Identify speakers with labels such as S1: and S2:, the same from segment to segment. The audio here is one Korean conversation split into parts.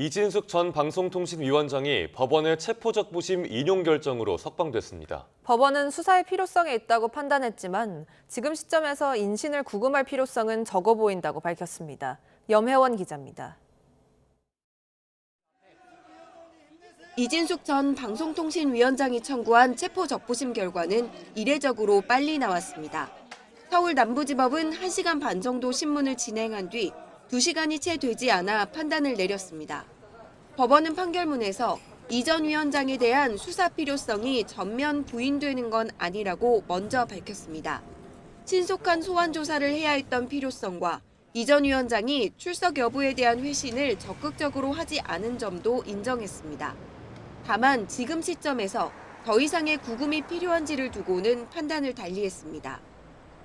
S1: 이진숙 전 방송통신위원장이 법원의 체포적부심 인용 결정으로 석방됐습니다.
S2: 법원은 수사의 필요성이 있다고 판단했지만 지금 시점에서 인신을 구금할 필요성은 적어 보인다고 밝혔습니다. 염혜원 기자입니다.
S3: 이진숙 전 방송통신위원장이 청구한 체포적부심 결과는 이례적으로 빨리 나왔습니다. 서울 남부지법은 1시간 반 정도 신문을 진행한 뒤 2시간이 채 되지 않아 판단을 내렸습니다. 법원은 판결문에서 이 전 위원장에 대한 수사 필요성이 전면 부인되는 건 아니라고 먼저 밝혔습니다. 신속한 소환 조사를 해야 했던 필요성과 이 전 위원장이 출석 여부에 대한 회신을 적극적으로 하지 않은 점도 인정했습니다. 다만 지금 시점에서 더 이상의 구금이 필요한지를 두고는 판단을 달리했습니다.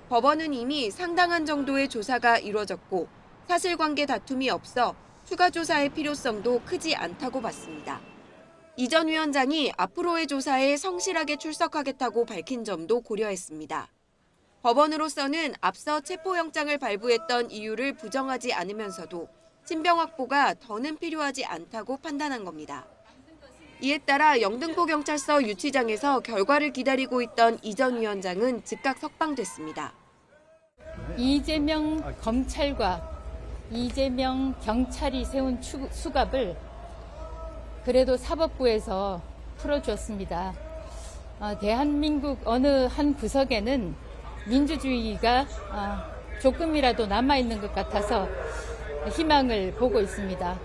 S3: 법원은 이미 상당한 정도의 조사가 이뤄졌고 사실관계 다툼이 없어 추가 조사의 필요성도 크지 않다고 봤습니다. 이 전 위원장이 앞으로의 조사에 성실하게 출석하겠다고 밝힌 점도 고려했습니다. 법원으로서는 앞서 체포영장을 발부했던 이유를 부정하지 않으면서도 신병 확보가 더는 필요하지 않다고 판단한 겁니다. 이에 따라 영등포경찰서 유치장에서 결과를 기다리고 있던 이 전 위원장은 즉각 석방됐습니다.
S4: 이재명 검찰과 이재명 경찰이 세운 수갑을 그래도 사법부에서 풀어줬습니다. 대한민국 어느 한 구석에는 민주주의가 조금이라도 남아있는 것 같아서 희망을 보고 있습니다.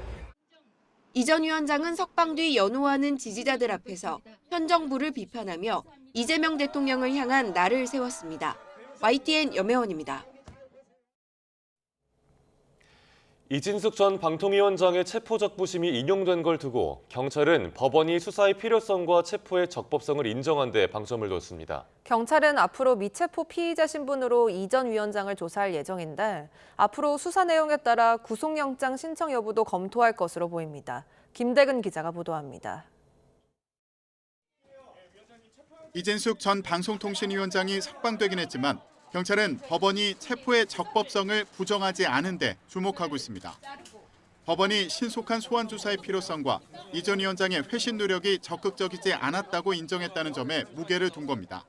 S3: 이 전 위원장은 석방 뒤 연호하는 지지자들 앞에서 현 정부를 비판하며 이재명 대통령을 향한 날을 세웠습니다. YTN 염혜원입니다.
S1: 이진숙 전 방통위원장의 체포적부심이 인용된 걸 두고 경찰은 법원이 수사의 필요성과 체포의 적법성을 인정한 데 방점을 뒀습니다.
S2: 경찰은 앞으로 미체포 피의자 신분으로 이 전 위원장을 조사할 예정인데 앞으로 수사 내용에 따라 구속영장 신청 여부도 검토할 것으로 보입니다. 김대근 기자가 보도합니다.
S5: 이진숙 전 방송통신위원장이 석방되긴 했지만 경찰은 법원이 체포의 적법성을 부정하지 않은 데 주목하고 있습니다. 법원이 신속한 소환 조사의 필요성과 이 전 위원장의 회신 노력이 적극적이지 않았다고 인정했다는 점에 무게를 둔 겁니다.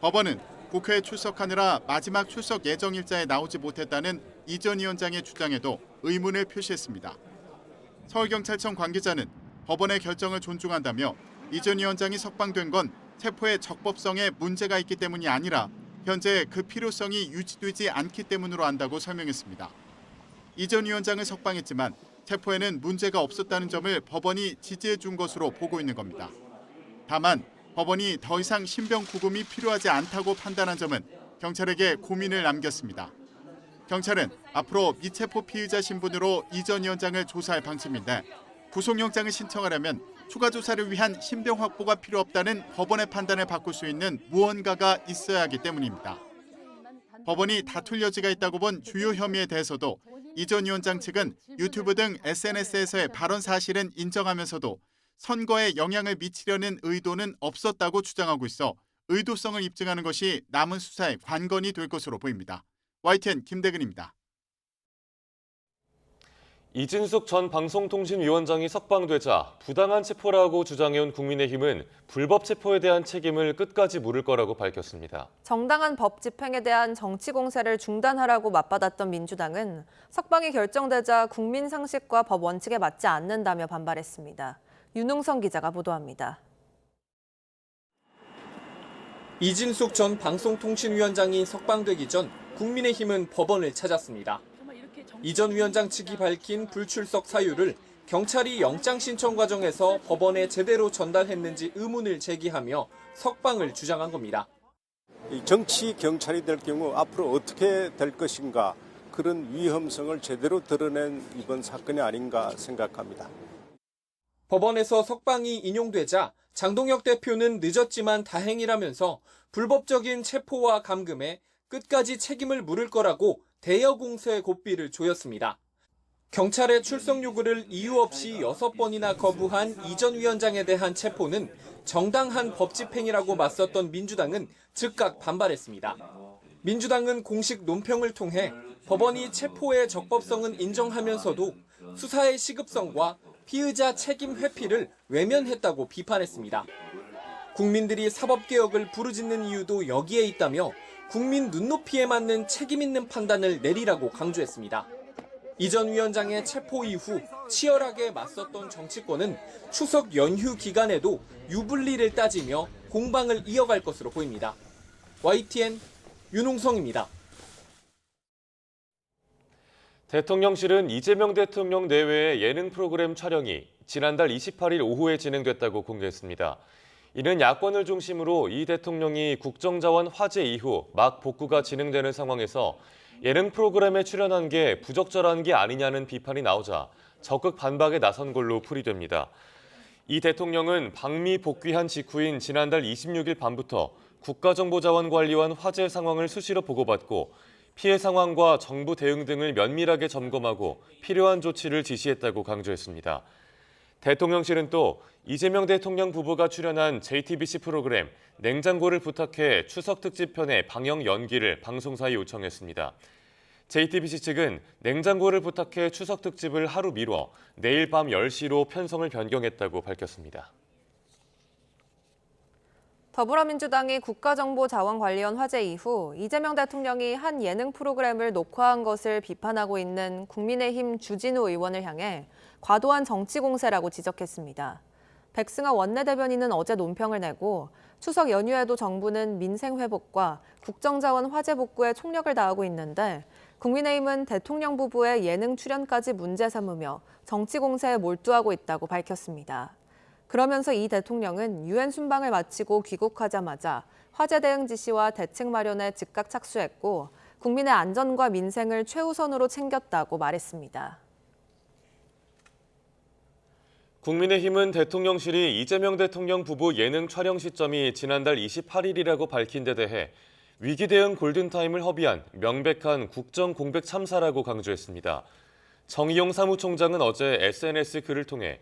S5: 법원은 국회에 출석하느라 마지막 출석 예정 일자에 나오지 못했다는 이 전 위원장의 주장에도 의문을 표시했습니다. 서울경찰청 관계자는 법원의 결정을 존중한다며 이 전 위원장이 석방된 건 체포의 적법성에 문제가 있기 때문이 아니라 현재 그 필요성이 유지되지 않기 때문으로 안다고 설명했습니다. 이 전 위원장을 석방했지만 체포에는 문제가 없었다는 점을 법원이 지지해 준 것으로 보고 있는 겁니다. 다만 법원이 더 이상 신병 구금이 필요하지 않다고 판단한 점은 경찰에게 고민을 남겼습니다. 경찰은 앞으로 미체포 피의자 신분으로 이 전 위원장을 조사할 방침인데 구속영장을 신청하려면 추가 조사를 위한 신병 확보가 필요 없다는 법원의 판단을 바꿀 수 있는 무언가가 있어야 하기 때문입니다. 법원이 다툴 여지가 있다고 본 주요 혐의에 대해서도 이 전 위원장 측은 유튜브 등 SNS에서의 발언 사실은 인정하면서도 선거에 영향을 미치려는 의도는 없었다고 주장하고 있어 의도성을 입증하는 것이 남은 수사의 관건이 될 것으로 보입니다. YTN 김대근입니다.
S1: 이진숙 전 방송통신위원장이 석방되자 부당한 체포라고 주장해온 국민의힘은 불법 체포에 대한 책임을 끝까지 물을 거라고 밝혔습니다.
S2: 정당한 법 집행에 대한 정치 공세를 중단하라고 맞받았던 민주당은 석방이 결정되자 국민 상식과 법 원칙에 맞지 않는다며 반발했습니다. 윤웅성 기자가 보도합니다.
S6: 이진숙 전 방송통신위원장이 석방되기 전 국민의힘은 법원을 찾았습니다. 이 전 위원장 측이 밝힌 불출석 사유를 경찰이 영장 신청 과정에서 법원에 제대로 전달했는지 의문을 제기하며 석방을 주장한 겁니다.
S7: 정치 경찰이 될 경우 앞으로 어떻게 될 것인가 그런 위험성을 제대로 드러낸 이번 사건이 아닌가 생각합니다.
S6: 법원에서 석방이 인용되자 장동혁 대표는 늦었지만 다행이라면서 불법적인 체포와 감금에 끝까지 책임을 물을 거라고 대여 공세의 고삐를 조였습니다. 경찰의 출석 요구를 이유 없이 6번이나 거부한 이 전 위원장에 대한 체포는 정당한 법 집행이라고 맞섰던 민주당은 즉각 반발했습니다. 민주당은 공식 논평을 통해 법원이 체포의 적법성은 인정하면서도 수사의 시급성과 피의자 책임 회피를 외면했다고 비판했습니다. 국민들이 사법개혁을 부르짖는 이유도 여기에 있다며 국민 눈높이에 맞는 책임 있는 판단을 내리라고 강조했습니다. 이 전 위원장의 체포 이후 치열하게 맞섰던 정치권은 추석 연휴 기간에도 유불리를 따지며 공방을 이어갈 것으로 보입니다. YTN 윤홍성입니다.
S1: 대통령실은 이재명 대통령 내외의 예능 프로그램 촬영이 지난달 28일 오후에 진행됐다고 공개했습니다. 이는 야권을 중심으로 이 대통령이 국정자원 화제 이후 막 복구가 진행되는 상황에서 예능 프로그램에 출연한 게 부적절한 게 아니냐는 비판이 나오자 적극 반박에 나선 걸로 풀이됩니다. 이 대통령은 방미 복귀한 직후인 지난달 26일 밤부터 국가정보자원관리원 화재 상황을 수시로 보고받고 피해 상황과 정부 대응 등을 면밀하게 점검하고 필요한 조치를 지시했다고 강조했습니다. 대통령실은 또 이재명 대통령 부부가 출연한 JTBC 프로그램 냉장고를 부탁해 추석 특집편의 방영 연기를 방송사에 요청했습니다. JTBC 측은 냉장고를 부탁해 추석 특집을 하루 미뤄 내일 밤 10시로 편성을 변경했다고 밝혔습니다.
S2: 더불어민주당이 국가정보자원관리원 화재 이후 이재명 대통령이 한 예능 프로그램을 녹화한 것을 비판하고 있는 국민의힘 주진우 의원을 향해 과도한 정치 공세라고 지적했습니다. 백승하 원내대변인은 어제 논평을 내고 추석 연휴에도 정부는 민생 회복과 국정자원 화재 복구에 총력을 다하고 있는데 국민의힘은 대통령 부부의 예능 출연까지 문제 삼으며 정치 공세에 몰두하고 있다고 밝혔습니다. 그러면서 이 대통령은 유엔 순방을 마치고 귀국하자마자 화재 대응 지시와 대책 마련에 즉각 착수했고 국민의 안전과 민생을 최우선으로 챙겼다고 말했습니다.
S1: 국민의힘은 대통령실이 이재명 대통령 부부 예능 촬영 시점이 지난달 28일이라고 밝힌 데 대해 위기 대응 골든타임을 허비한 명백한 국정 공백 참사라고 강조했습니다. 정의용 사무총장은 어제 SNS 글을 통해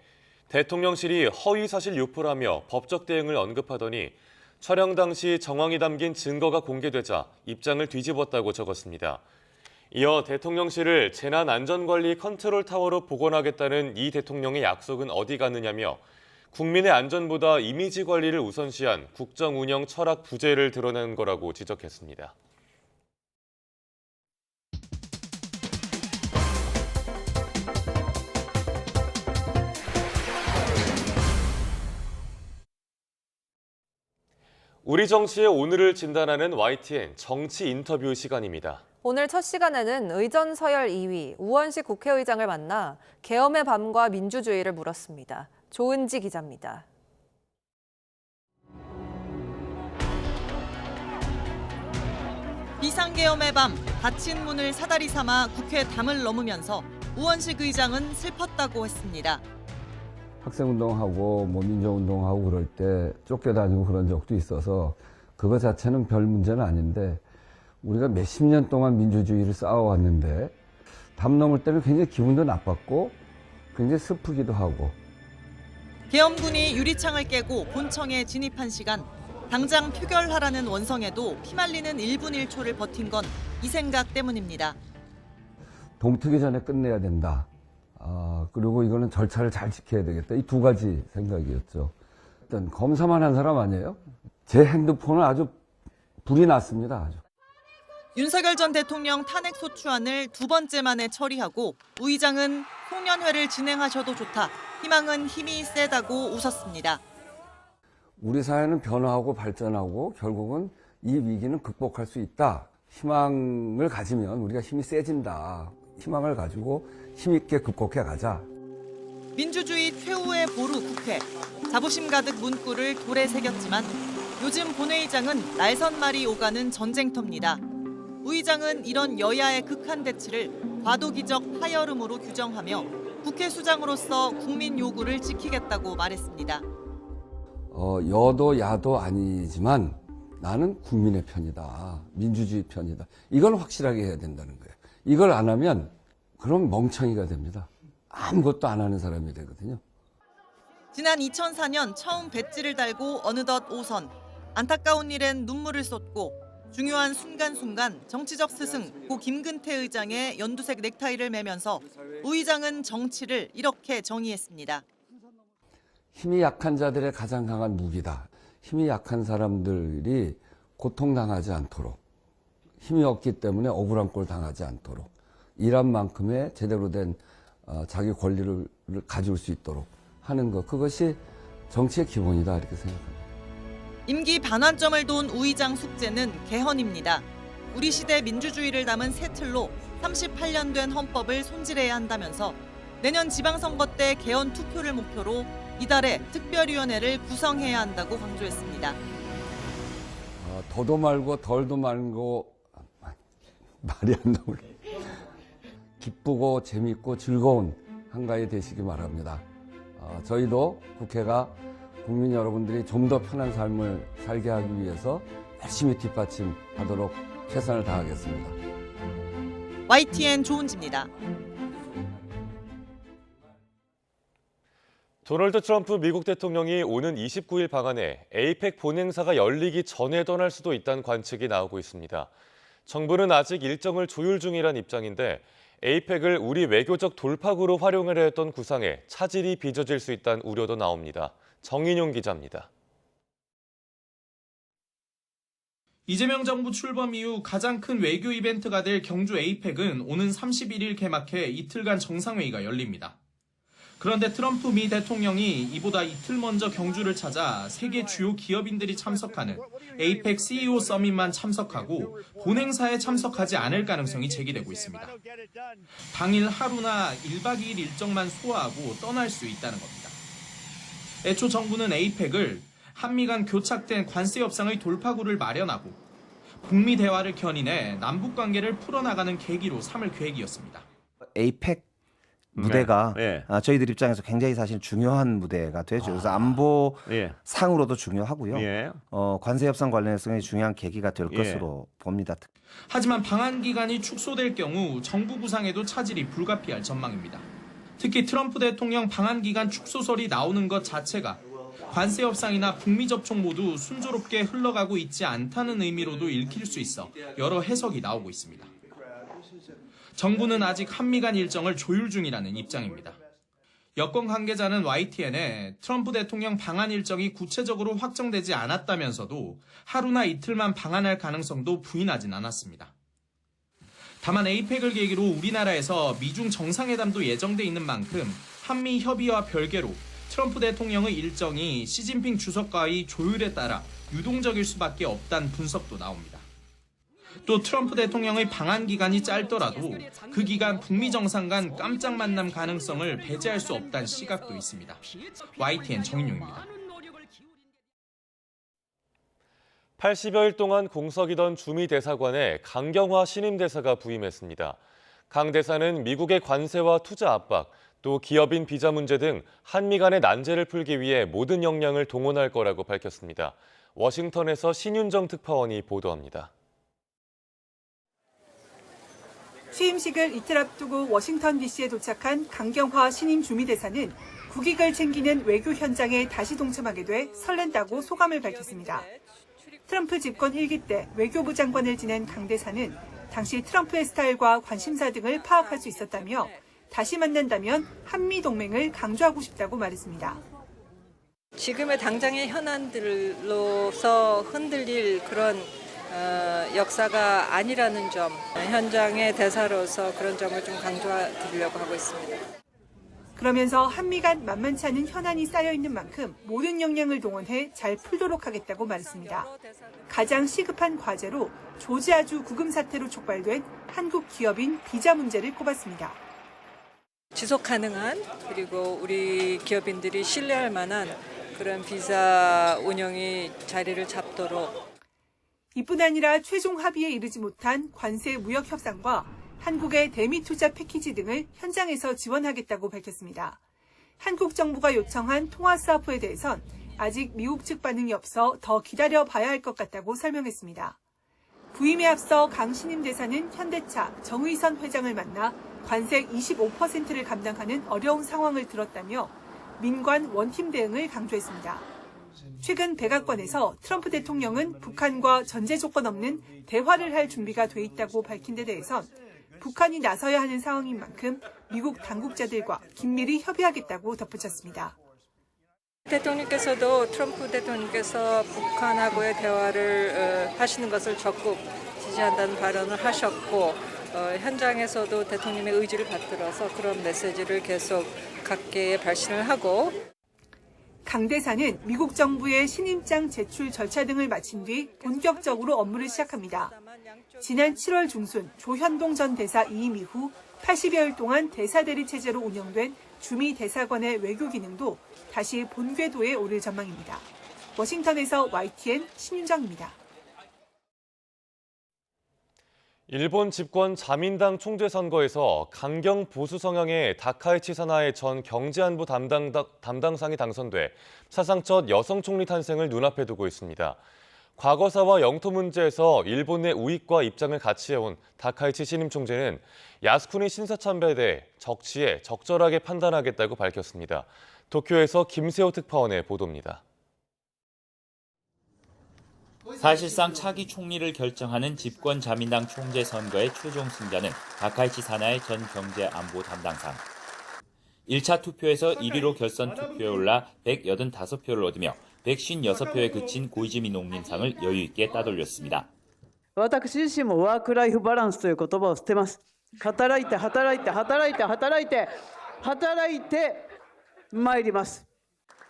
S1: 대통령실이 허위 사실 유포라며 법적 대응을 언급하더니 촬영 당시 정황이 담긴 증거가 공개되자 입장을 뒤집었다고 적었습니다. 이어 대통령실을 재난안전관리 컨트롤타워로 복원하겠다는 이 대통령의 약속은 어디 갔느냐며 국민의 안전보다 이미지 관리를 우선시한 국정 운영 철학 부재를 드러낸 거라고 지적했습니다. 우리 정치의 오늘을 진단하는 YTN 정치 인터뷰 시간입니다.
S2: 오늘 첫 시간에는 의전 서열 2위 우원식 국회의장을 만나 계엄의 밤과 민주주의를 물었습니다. 조은지 기자입니다.
S8: 비상계엄의 밤, 닫힌 문을 사다리 삼아 국회 담을 넘으면서 우원식 의장은 슬펐다고 했습니다.
S9: 학생운동하고 민주운동하고 그럴 때 쫓겨다니고 그런 적도 있어서 그거 자체는 별 문제는 아닌데 우리가 몇십 년 동안 민주주의를 쌓아왔는데 담 넘을 때는 굉장히 기분도 나빴고 굉장히 슬프기도 하고.
S8: 계엄군이 유리창을 깨고 본청에 진입한 시간, 당장 표결하라는 원성에도 피말리는 1분 1초를 버틴 건 이 생각 때문입니다.
S9: 동트기 전에 끝내야 된다. 그리고 이거는 절차를 잘 지켜야 되겠다. 이 두 가지 생각이었죠. 일단 검사만 한 사람 아니에요? 제 핸드폰은 아주 불이 났습니다. 아주.
S8: 윤석열 전 대통령 탄핵 소추안을 두 번째 만에 처리하고 우 의장은 송년회를 진행하셔도 좋다. 희망은 힘이 세다고 웃었습니다.
S9: 우리 사회는 변화하고 발전하고 결국은 이 위기는 극복할 수 있다. 희망을 가지면 우리가 힘이 세진다. 희망을 가지고 힘있게 극복해 가자.
S8: 민주주의 최후의 보루 국회. 자부심 가득 문구를 돌에 새겼지만 요즘 본회의장은 날선말이 오가는 전쟁터입니다. 우 의장은 이런 여야의 극한 대치를 과도기적 파열음으로 규정하며 국회 수장으로서 국민 요구를 지키겠다고 말했습니다.
S9: 여도 야도 아니지만 나는 국민의 편이다. 민주주의 편이다. 이걸 확실하게 해야 된다는 거예요. 이걸 안 하면 그럼 멍청이가 됩니다. 아무것도 안 하는 사람이 되거든요.
S8: 지난 2004년 처음 배지를 달고 어느덧 5선. 안타까운 일엔 눈물을 쏟고 중요한 순간순간 정치적 스승 고 김근태 의장의 연두색 넥타이를 매면서 우 의장은 정치를 이렇게 정의했습니다.
S9: 힘이 약한 자들의 가장 강한 무기다. 힘이 약한 사람들이 고통당하지 않도록, 힘이 없기 때문에 억울한 꼴 당하지 않도록, 일한 만큼의 제대로 된 자기 권리를 가질 수 있도록 하는 것, 그것이 정치의 기본이다 이렇게 생각합니다.
S8: 임기 반환점을 돈 우 의장 숙제는 개헌입니다. 우리 시대 민주주의를 담은 새 틀로 38년 된 헌법을 손질해야 한다면서 내년 지방선거 때 개헌 투표를 목표로 이달에 특별위원회를 구성해야 한다고 강조했습니다.
S9: 더도 말고 덜도 말고 말이 안 나오네. 기쁘고 재밌고 즐거운 한가위 되시기 바랍니다. 저희도 국회가 국민 여러분들이 좀 더 편한 삶을 살게 하기 위해서 열심히 뒷받침하도록 최선을 다하겠습니다.
S8: YTN 조은지입니다.
S1: 도널드 트럼프 미국 대통령이 오는 29일 방한해 에이펙 본행사가 열리기 전에 떠날 수도 있다는 관측이 나오고 있습니다. 정부는 아직 일정을 조율 중이란 입장인데 에이펙을 우리 외교적 돌파구로 활용하려 했던 구상에 차질이 빚어질 수 있다는 우려도 나옵니다. 정인용 기자입니다.
S10: 이재명 정부 출범 이후 가장 큰 외교 이벤트가 될 경주 에이펙은 오는 31일 개막해 이틀간 정상회의가 열립니다. 그런데 트럼프 미 대통령이 이보다 이틀 먼저 경주를 찾아 세계 주요 기업인들이 참석하는 에이펙 CEO 서밋만 참석하고 본행사에 참석하지 않을 가능성이 제기되고 있습니다. 당일 하루나 1박 2일 일정만 소화하고 떠날 수 있다는 겁니다. 애초 정부는 에이펙을 한미 간 교착된 관세 협상의 돌파구를 마련하고 북미 대화를 견인해 남북 관계를 풀어나가는 계기로 삼을 계획이었습니다.
S11: 에이펙 무대가 저희들 입장에서 굉장히 사실 중요한 무대가 되죠. 그래서 안보 상으로도 중요하고요. 관세 협상 관련해서 중요한 계기가 될 것으로 봅니다.
S10: 하지만 방한 기간이 축소될 경우 정부 구상에도 차질이 불가피할 전망입니다. 특히 트럼프 대통령 방한 기간 축소설이 나오는 것 자체가 관세 협상이나 북미 접촉 모두 순조롭게 흘러가고 있지 않다는 의미로도 읽힐 수 있어 여러 해석이 나오고 있습니다. 정부는 아직 한미 간 일정을 조율 중이라는 입장입니다. 여권 관계자는 YTN에 트럼프 대통령 방한 일정이 구체적으로 확정되지 않았다면서도 하루나 이틀만 방한할 가능성도 부인하진 않았습니다. 다만 에이펙을 계기로 우리나라에서 미중 정상회담도 예정돼 있는 만큼 한미 협의와 별개로 트럼프 대통령의 일정이 시진핑 주석과의 조율에 따라 유동적일 수밖에 없다는 분석도 나옵니다. 또 트럼프 대통령의 방한 기간이 짧더라도 그 기간 북미 정상 간 깜짝 만남 가능성을 배제할 수 없다는 시각도 있습니다. YTN 정인용입니다.
S1: 80여일 동안 공석이던 주미 대사관에 강경화 신임 대사가 부임했습니다. 강 대사는 미국의 관세와 투자 압박, 또 기업인 비자 문제 등 한미 간의 난제를 풀기 위해 모든 역량을 동원할 거라고 밝혔습니다. 워싱턴에서 신윤정 특파원이 보도합니다.
S12: 취임식을 이틀 앞두고 워싱턴 DC에 도착한 강경화 신임 주미대사는 국익을 챙기는 외교 현장에 다시 동참하게 돼 설렌다고 소감을 밝혔습니다. 트럼프 집권 1기 때 외교부 장관을 지낸 강 대사는 당시 트럼프의 스타일과 관심사 등을 파악할 수 있었다며 다시 만난다면 한미 동맹을 강조하고 싶다고 말했습니다.
S13: 지금의 당장의 현안들로서 흔들릴 그런 역사가 아니라는 점, 현장의 대사로서 그런 점을 좀 강조드리려고 하고 있습니다.
S12: 그러면서 한미 간 만만치 않은 현안이 쌓여 있는 만큼 모든 역량을 동원해 잘 풀도록 하겠다고 말했습니다. 가장 시급한 과제로 조지아주 구금 사태로 촉발된 한국 기업인 비자 문제를 꼽았습니다.
S13: 지속 가능한 그리고 우리 기업인들이 신뢰할 만한 그런 비자 운영이 자리를 잡도록.
S12: 이뿐 아니라 최종 합의에 이르지 못한 관세 무역 협상과 한국의 대미 투자 패키지 등을 현장에서 지원하겠다고 밝혔습니다. 한국 정부가 요청한 통화 사업에 대해선 아직 미국 측 반응이 없어 더 기다려봐야 할 것 같다고 설명했습니다. 부임에 앞서 강 신임 대사는 현대차 정의선 회장을 만나 관세 25%를 감당하는 어려운 상황을 들었다며 민관 원팀 대응을 강조했습니다. 최근 백악관에서 트럼프 대통령은 북한과 전제 조건 없는 대화를 할 준비가 돼 있다고 밝힌 데 대해선 북한이 나서야 하는 상황인 만큼 미국 당국자들과 긴밀히 협의하겠다고 덧붙였습니다.
S13: 대통령께서도 트럼프 대통령께서 북한하고의 대화를 하시는 것을 적극 지지한다는 발언을 하셨고 현장에서도 대통령의 의지를 받들어서 그런 메시지를 계속 각계에 발신을 하고
S12: 강 대사는 미국 정부의 신임장 제출 절차 등을 마친 뒤 본격적으로 업무를 시작합니다. 지난 7월 중순 조현동 전 대사 이임 이후 80여일 동안 대사 대리 체제로 운영된 주미 대사관의 외교 기능도 다시 본궤도에 오를 전망입니다. 워싱턴에서 YTN 신윤정입니다.
S1: 일본 집권 자민당 총재 선거에서 강경 보수 성향의 다카이치 사나의 전 경제안보 담당상이 당선돼 사상 첫 여성 총리 탄생을 눈앞에 두고 있습니다. 과거사와 영토 문제에서 일본 내 우익과 입장을 같이 해온 다카이치 신임 총재는 야스쿠니 신사참배에 대해 적시에 적절하게 판단하겠다고 밝혔습니다. 도쿄에서 김세호 특파원의 보도입니다.
S14: 사실상 차기 총리를 결정하는 집권 자민당 총재 선거의 최종 승자는 다카이치 사나의 전 경제안보 담당상. 1차 투표에서 1위로 결선 투표에 올라 185표를 얻으며 156표에 그친 고이즈미 농림상을 여유 있게 따돌렸습니다.
S15: 私自身もワークライフバランスという言葉を捨てます。働いて参ります。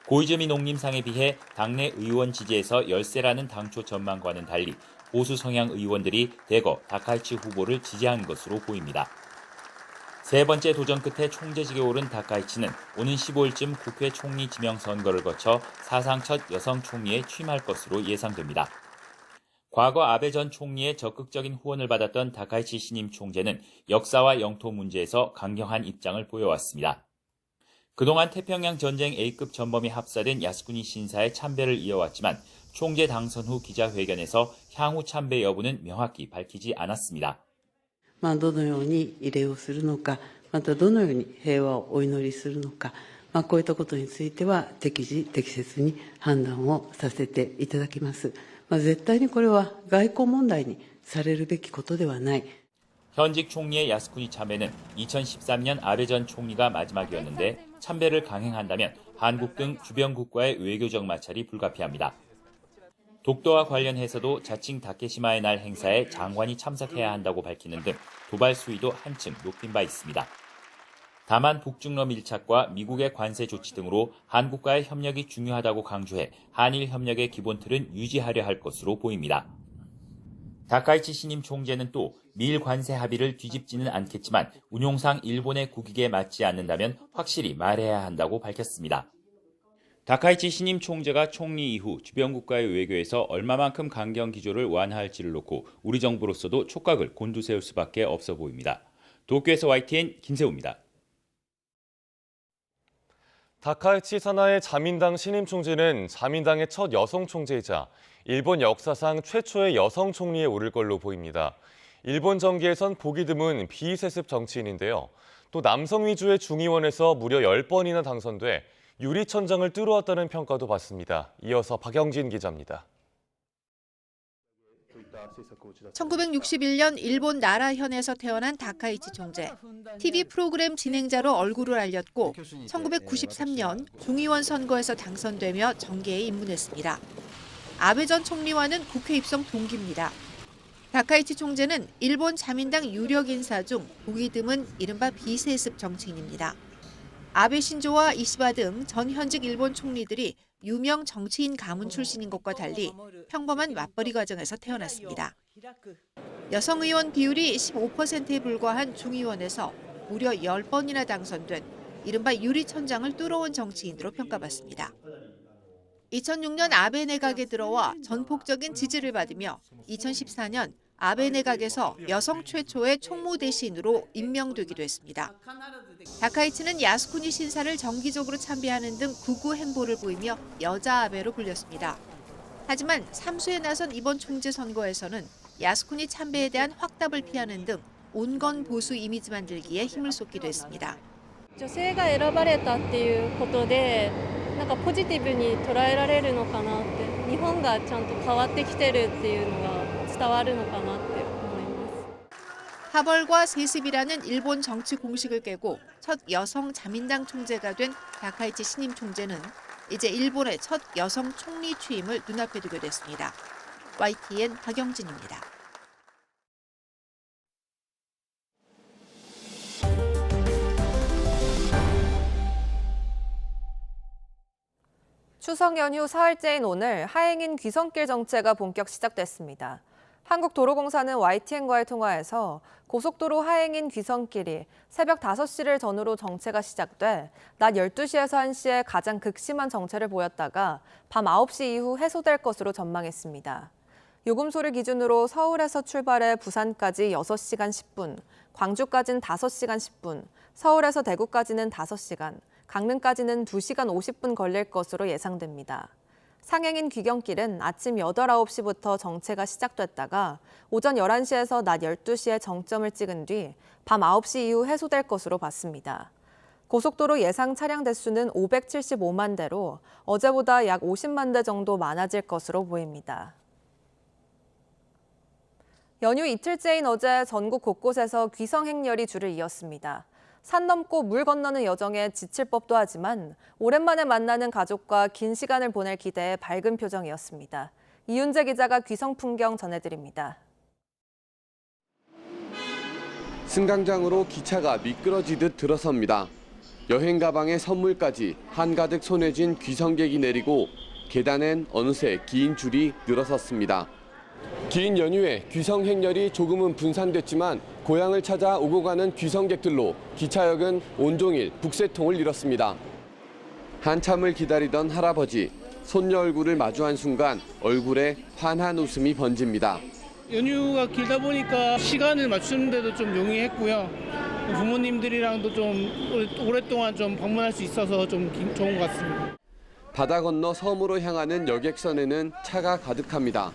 S14: 고이즈미 농림상에 비해 당내 의원 지지에서 열세라는 당초 전망과는 달리 보수 성향 의원들이 대거 다카이치 후보를 지지한 것으로 보입니다. 세 번째 도전 끝에 총재직에 오른 다카이치는 오는 15일쯤 국회 총리 지명 선거를 거쳐 사상 첫 여성 총리에 취임할 것으로 예상됩니다. 과거 아베 전 총리의 적극적인 후원을 받았던 다카이치 신임 총재는 역사와 영토 문제에서 강경한 입장을 보여왔습니다. 그동안 태평양 전쟁 A급 전범이 합사된 야스쿠니 신사의 참배를 이어왔지만 총재 당선 후 기자회견에서 향후 참배 여부는 명확히 밝히지 않았습니다.
S15: どのように慰霊をするのか、またどのように平和をお祈りするのか、こういったことについては適時適切に判断をさせていただきます。絶対にこれは外交問題にされるべきことではない。
S14: 현직 총리의 야스쿠니 참배는 2013년 아베 전 총리가 마지막이었는데 참배를 강행한다면 한국 등 주변 국가의 외교적 마찰이 불가피합니다. 독도와 관련해서도 자칭 다케시마의 날 행사에 장관이 참석해야 한다고 밝히는 등 도발 수위도 한층 높인 바 있습니다. 다만 북중러 밀착과 미국의 관세 조치 등으로 한국과의 협력이 중요하다고 강조해 한일 협력의 기본 틀은 유지하려 할 것으로 보입니다. 다카이치 신임 총재는 또 미일 관세 합의를 뒤집지는 않겠지만 운용상 일본의 국익에 맞지 않는다면 확실히 말해야 한다고 밝혔습니다. 다카이치 신임 총재가 총리 이후 주변 국가의 외교에서 얼마만큼 강경 기조를 완화할지를 놓고 우리 정부로서도 촉각을 곤두세울 수밖에 없어 보입니다. 도쿄에서 YTN 김세호입니다.
S1: 다카이치 사나의 자민당 신임 총재는 자민당의 첫 여성 총재이자 일본 역사상 최초의 여성 총리에 오를 걸로 보입니다. 일본 정계에선 보기 드문 비세습 정치인인데요. 또 남성 위주의 중의원에서 무려 10번이나 당선돼 유리천장을 뚫어왔다는 평가도 받습니다. 이어서 박영진 기자입니다.
S16: 1961년 일본 나라현에서 태어난 다카이치 총재. TV 프로그램 진행자로 얼굴을 알렸고 1993년 중의원 선거에서 당선되며 정계에 입문했습니다. 아베 전 총리와는 국회 입성 동기입니다. 다카이치 총재는 일본 자민당 유력 인사 중 보기 드문 이른바 비세습 정치인입니다. 아베 신조와 이시바 등 전 현직 일본 총리들이 유명 정치인 가문 출신인 것과 달리 평범한 맞벌이 과정에서 태어났습니다. 여성 의원 비율이 15%에 불과한 중의원에서 무려 10번이나 당선된 이른바 유리천장을 뚫어온 정치인으로 평가받습니다. 2006년 아베 내각에 들어와 전폭적인 지지를 받으며 2014년 아베 내각에서 여성 최초의 총무대신으로 임명되기도 했습니다. 다카이치는 야스쿠니 신사를 정기적으로 참배하는 등 극우 행보를 보이며 여자 아베로 불렸습니다. 하지만 삼수에 나선 이번 총재 선거에서는 야스쿠니 참배에 대한 확답을 피하는 등 온건 보수 이미지 만들기에 힘을 쏟기도 했습니다.
S17: 女性が選ばれたっていうことでなんかポジティブに捉えられるのかなって、日本がちゃんと変わってきてるっていうのが伝わるのかなって思います。
S16: 하벌과 세습이라는 일본 정치 공식을 깨고 첫 여성 자민당 총재가 된 다카이치 신임 총재는 이제 일본의 첫 여성 총리 취임을 눈앞에 두게 됐습니다. YTN 박영진입니다.
S2: 추석 연휴 사흘째인 오늘 하행인 귀성길 정체가 본격 시작됐습니다. 한국도로공사는 YTN과의 통화에서 고속도로 하행인 귀성길이 새벽 5시를 전후로 정체가 시작돼 낮 12시에서 1시에 가장 극심한 정체를 보였다가 밤 9시 이후 해소될 것으로 전망했습니다. 요금소를 기준으로 서울에서 출발해 부산까지 6시간 10분, 광주까지는 5시간 10분, 서울에서 대구까지는 5시간, 강릉까지는 2시간 50분 걸릴 것으로 예상됩니다. 상행인 귀경길은 아침 8, 9시부터 정체가 시작됐다가 오전 11시에서 낮 12시에 정점을 찍은 뒤 밤 9시 이후 해소될 것으로 봤습니다. 고속도로 예상 차량 대수는 575만 대로 어제보다 약 50만 대 정도 많아질 것으로 보입니다. 연휴 이틀째인 어제 전국 곳곳에서 귀성 행렬이 줄을 이었습니다. 산 넘고 물 건너는 여정에 지칠 법도 하지만 오랜만에 만나는 가족과 긴 시간을 보낼 기대에 밝은 표정이었습니다. 이윤재 기자가 귀성 풍경 전해드립니다.
S18: 승강장으로 기차가 미끄러지듯 들어섭니다. 여행 가방에 선물까지 한가득 손에 쥔 귀성객이 내리고 계단엔 어느새 긴 줄이 늘어섰습니다. 긴 연휴에 귀성 행렬이 조금은 분산됐지만 고향을 찾아 오고 가는 귀성객들로 기차역은 온종일 북새통을 이뤘습니다. 한참을 기다리던 할아버지, 손녀 얼굴을 마주한 순간 얼굴에 환한 웃음이 번집니다.
S19: 연휴가 길다 보니까 시간을 맞추는데도 좀 용이했고요. 부모님들이랑도 좀 오랫동안 좀 방문할 수 있어서 좀 좋은 것 같습니다.
S18: 바다 건너 섬으로 향하는 여객선에는 차가 가득합니다.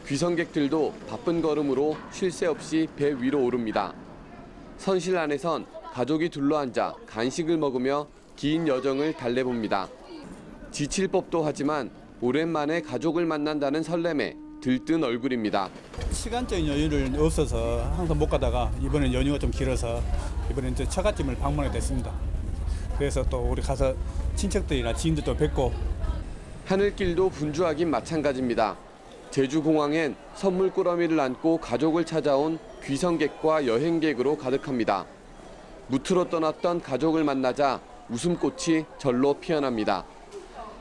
S18: 귀성객들도 바쁜 걸음으로 쉴 새 없이 배 위로 오릅니다. 선실 안에선 가족이 둘러앉아 간식을 먹으며 긴 여정을 달래봅니다. 지칠 법도 하지만 오랜만에 가족을 만난다는 설렘에 들뜬 얼굴입니다.
S20: 시간적인 여유를 없어서 항상 못 가다가 이번엔 연휴가 좀 길어서 이번엔 이제 처갓집을 방문하게 됐습니다. 그래서 또 우리 가서 친척들이나 지인들도 뵙고.
S18: 하늘길도 분주하긴 마찬가지입니다. 제주공항엔 선물 꾸러미를 안고 가족을 찾아온 귀성객과 여행객으로 가득합니다. 무트로 떠났던 가족을 만나자 웃음꽃이 절로 피어납니다.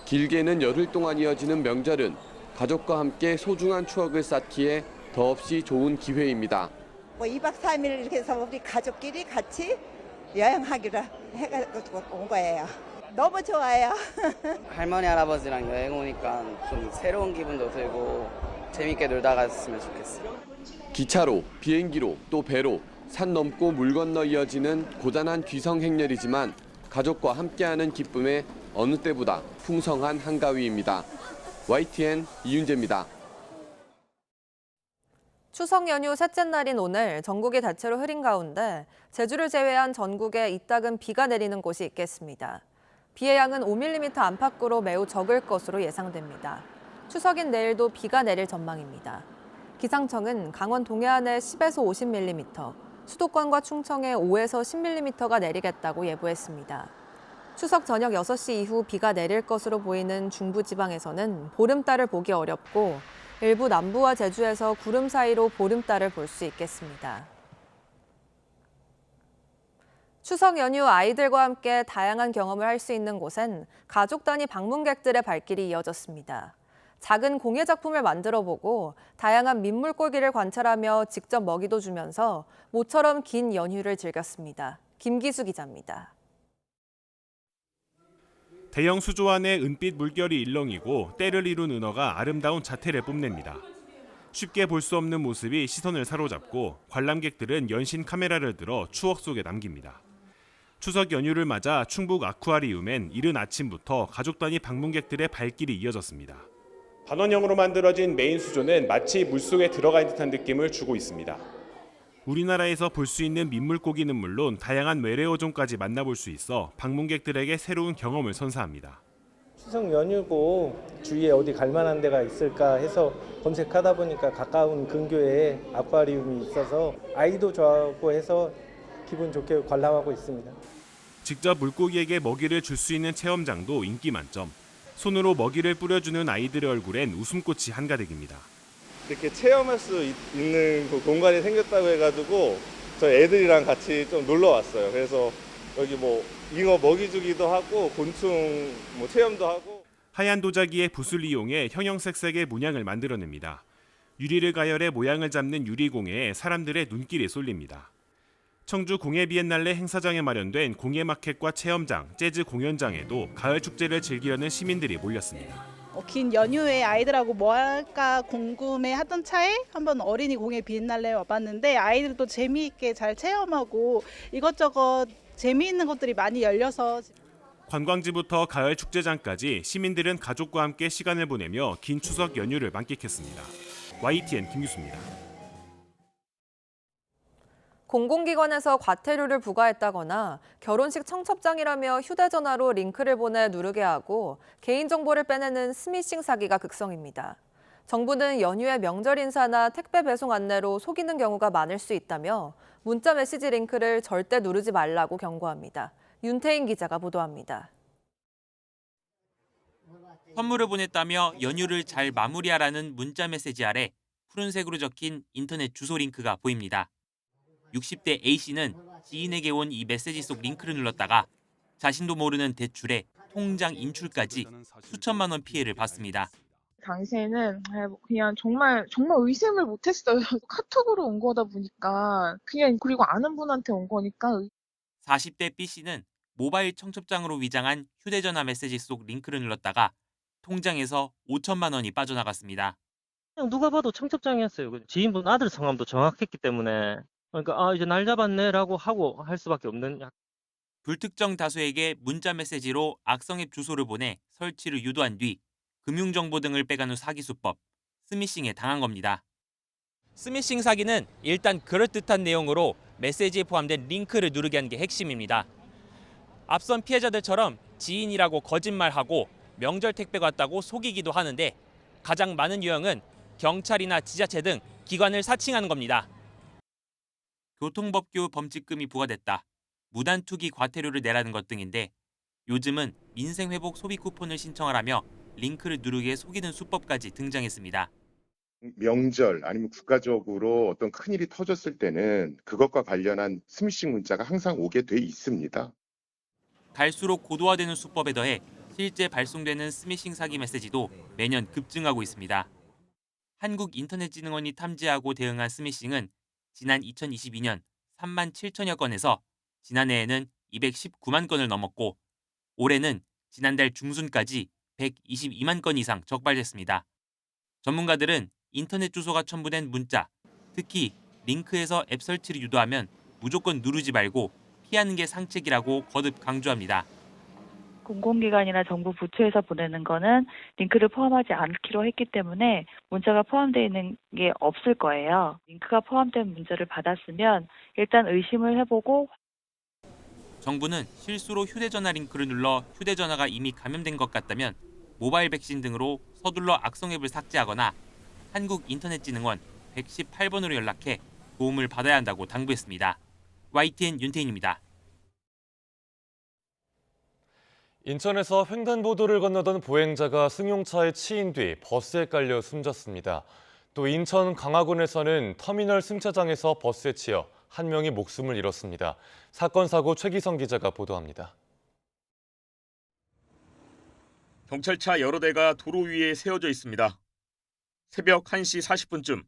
S18: 길게는 열흘 동안 이어지는 명절은 가족과 함께 소중한 추억을 쌓기에 더없이 좋은 기회입니다.
S21: 2박 3일 이렇게 해서 우리 가족끼리 같이 여행하기로 해가지고 온 거예요. 너무 좋아요.
S22: 할머니 할아버지랑 여행 오니까 좀 새로운 기분도 들고 재밌게 놀다 갔으면 좋겠어요.
S18: 기차로, 비행기로, 또 배로 산 넘고 물 건너 이어지는 고단한 귀성 행렬이지만 가족과 함께하는 기쁨에 어느 때보다 풍성한 한가위입니다. YTN 이윤재입니다.
S2: 추석 연휴 셋째 날인 오늘 전국이 대체로 흐린 가운데 제주를 제외한 전국에 이따금 비가 내리는 곳이 있겠습니다. 비의 양은 5mm 안팎으로 매우 적을 것으로 예상됩니다. 추석인 내일도 비가 내릴 전망입니다. 기상청은 강원 동해안에 10에서 50mm, 수도권과 충청에 5에서 10mm가 내리겠다고 예보했습니다. 추석 저녁 6시 이후 비가 내릴 것으로 보이는 중부지방에서는 보름달을 보기 어렵고 일부 남부와 제주에서 구름 사이로 보름달을 볼 수 있겠습니다. 추석 연휴 아이들과 함께 다양한 경험을 할 수 있는 곳엔 가족 단위 방문객들의 발길이 이어졌습니다. 작은 공예 작품을 만들어보고 다양한 민물고기를 관찰하며 직접 먹이도 주면서 모처럼 긴 연휴를 즐겼습니다. 김기수 기자입니다.
S23: 대형 수조 안에 은빛 물결이 일렁이고 때를 이룬 은어가 아름다운 자태를 뽐냅니다. 쉽게 볼 수 없는 모습이 시선을 사로잡고 관람객들은 연신 카메라를 들어 추억 속에 남깁니다. 추석 연휴를 맞아 충북 아쿠아리움엔 이른 아침부터 가족 단위 방문객들의 발길이 이어졌습니다.
S24: 반원형으로 만들어진 메인 수조는 마치 물속에 들어가 있는 듯한 느낌을 주고 있습니다.
S23: 우리나라에서 볼 수 있는 민물고기는 물론 다양한 외래어종까지 만나볼 수 있어 방문객들에게 새로운 경험을 선사합니다.
S3: 추석 연휴고 주위에 어디 갈 만한 데가 있을까 해서 검색하다 보니까 가까운 근교에 아쿠아리움이 있어서 아이도 좋아하고 해서 기분 좋게 관람하고 있습니다.
S23: 직접 물고기에게 먹이를 줄 수 있는 체험장도 인기 만점. 손으로 먹이를 뿌려주는 아이들의 얼굴엔 웃음꽃이 한가득입니다.
S4: 이렇게 체험할 수 있는 그 공간이 생겼다고 해가지고 저 애들이랑 같이 좀 놀러 왔어요. 그래서 여기 뭐 잉어 먹이 주기도 하고 곤충 뭐 체험도 하고.
S23: 하얀 도자기에 붓을 이용해 형형색색의 문양을 만들어냅니다. 유리를 가열해 모양을 잡는 유리공예에 사람들의 눈길이 쏠립니다. 청주 공예 비엔날레 행사장에 마련된 공예 마켓과 체험장, 재즈 공연장에도 가을 축제를 즐기려는 시민들이 몰렸습니다.
S5: 긴 연휴에 아이들하고 뭐 할까 궁금해하던 차에 한번 어린이 공예 비엔날레에 와봤는데 아이들도 재미있게 잘 체험하고 이것저것 재미있는 것들이 많이 열려서
S23: 관광지부터 가을 축제장까지 시민들은 가족과 함께 시간을 보내며 긴 추석 연휴를 만끽했습니다. YTN 김규수입니다.
S2: 공공기관에서 과태료를 부과했다거나 결혼식 청첩장이라며 휴대전화로 링크를 보내 누르게 하고 개인정보를 빼내는 스미싱 사기가 극성입니다. 정부는 연휴에 명절 인사나 택배 배송 안내로 속이는 경우가 많을 수 있다며 문자 메시지 링크를 절대 누르지 말라고 경고합니다. 윤태인 기자가 보도합니다.
S7: 선물을 보냈다며 연휴를 잘 마무리하라는 문자 메시지 아래 푸른색으로 적힌 인터넷 주소 링크가 보입니다. 60대 A씨는 지인에게 온 이 메시지 속 링크를 눌렀다가 자신도 모르는 대출에 통장 인출까지 수천만 원 피해를 봤습니다.
S25: 당시에는 그냥 정말 의심을 못했어요. 카톡으로 온 거다 보니까 그냥 그리고 아는 분한테 온 거니까.
S7: 40대 B씨는 모바일 청첩장으로 위장한 휴대전화 메시지 속 링크를 눌렀다가 통장에서 5천만 원이 빠져나갔습니다.
S26: 그냥 누가 봐도 청첩장이었어요. 지인분 아들 성함도 정확했기 때문에 그러니까 이제 날 잡았네라고 하고 할 수밖에 없는.
S7: 불특정 다수에게 문자 메시지로 악성 앱 주소를 보내 설치를 유도한 뒤 금융정보 등을 빼가는 사기 수법, 스미싱에 당한 겁니다. 스미싱 사기는 일단 그럴듯한 내용으로 메시지에 포함된 링크를 누르게 하는 게 핵심입니다. 앞선 피해자들처럼 지인이라고 거짓말하고 명절 택배가 왔다고 속이기도 하는데 가장 많은 유형은 경찰이나 지자체 등 기관을 사칭하는 겁니다. 교통법규 범칙금이 부과됐다, 무단투기 과태료를 내라는 것 등인데 요즘은 민생회복 소비 쿠폰을 신청하라며 링크를 누르게 속이는 수법까지 등장했습니다.
S27: 명절 아니면 국가적으로 어떤 큰일이 터졌을 때는 그것과 관련한 스미싱 문자가 항상 오게 돼 있습니다.
S7: 갈수록 고도화되는 수법에 더해 실제 발송되는 스미싱 사기 메시지도 매년 급증하고 있습니다. 한국인터넷진흥원이 탐지하고 대응한 스미싱은 지난 2022년 3만 7천여 건에서 지난해에는 219만 건을 넘었고 올해는 지난달 중순까지 122만 건 이상 적발됐습니다. 전문가들은 인터넷 주소가 첨부된 문자, 특히 링크에서 앱 설치를 유도하면 무조건 누르지 말고 피하는 게 상책이라고 거듭 강조합니다.
S28: 공공기관이나 정부 부처에서 보내는 거는 링크를 포함하지 않기로 했기 때문에 문자가 포함되어 있는 게 없을 거예요. 링크가 포함된 문자를 받았으면 일단 의심을 해보고.
S7: 정부는 실수로 휴대전화 링크를 눌러 휴대전화가 이미 감염된 것 같다면 모바일 백신 등으로 서둘러 악성 앱을 삭제하거나 한국인터넷진흥원 118번으로 연락해 도움을 받아야 한다고 당부했습니다. YTN 윤태인입니다.
S1: 인천에서 횡단보도를 건너던 보행자가 승용차에 치인 뒤 버스에 깔려 숨졌습니다. 또 인천 강화군에서는 터미널 승차장에서 버스에 치여 한 명이 목숨을 잃었습니다. 사건 사고 최기성 기자가 보도합니다.
S29: 경찰차 여러 대가 도로 위에 세워져 있습니다. 새벽 1시 40분쯤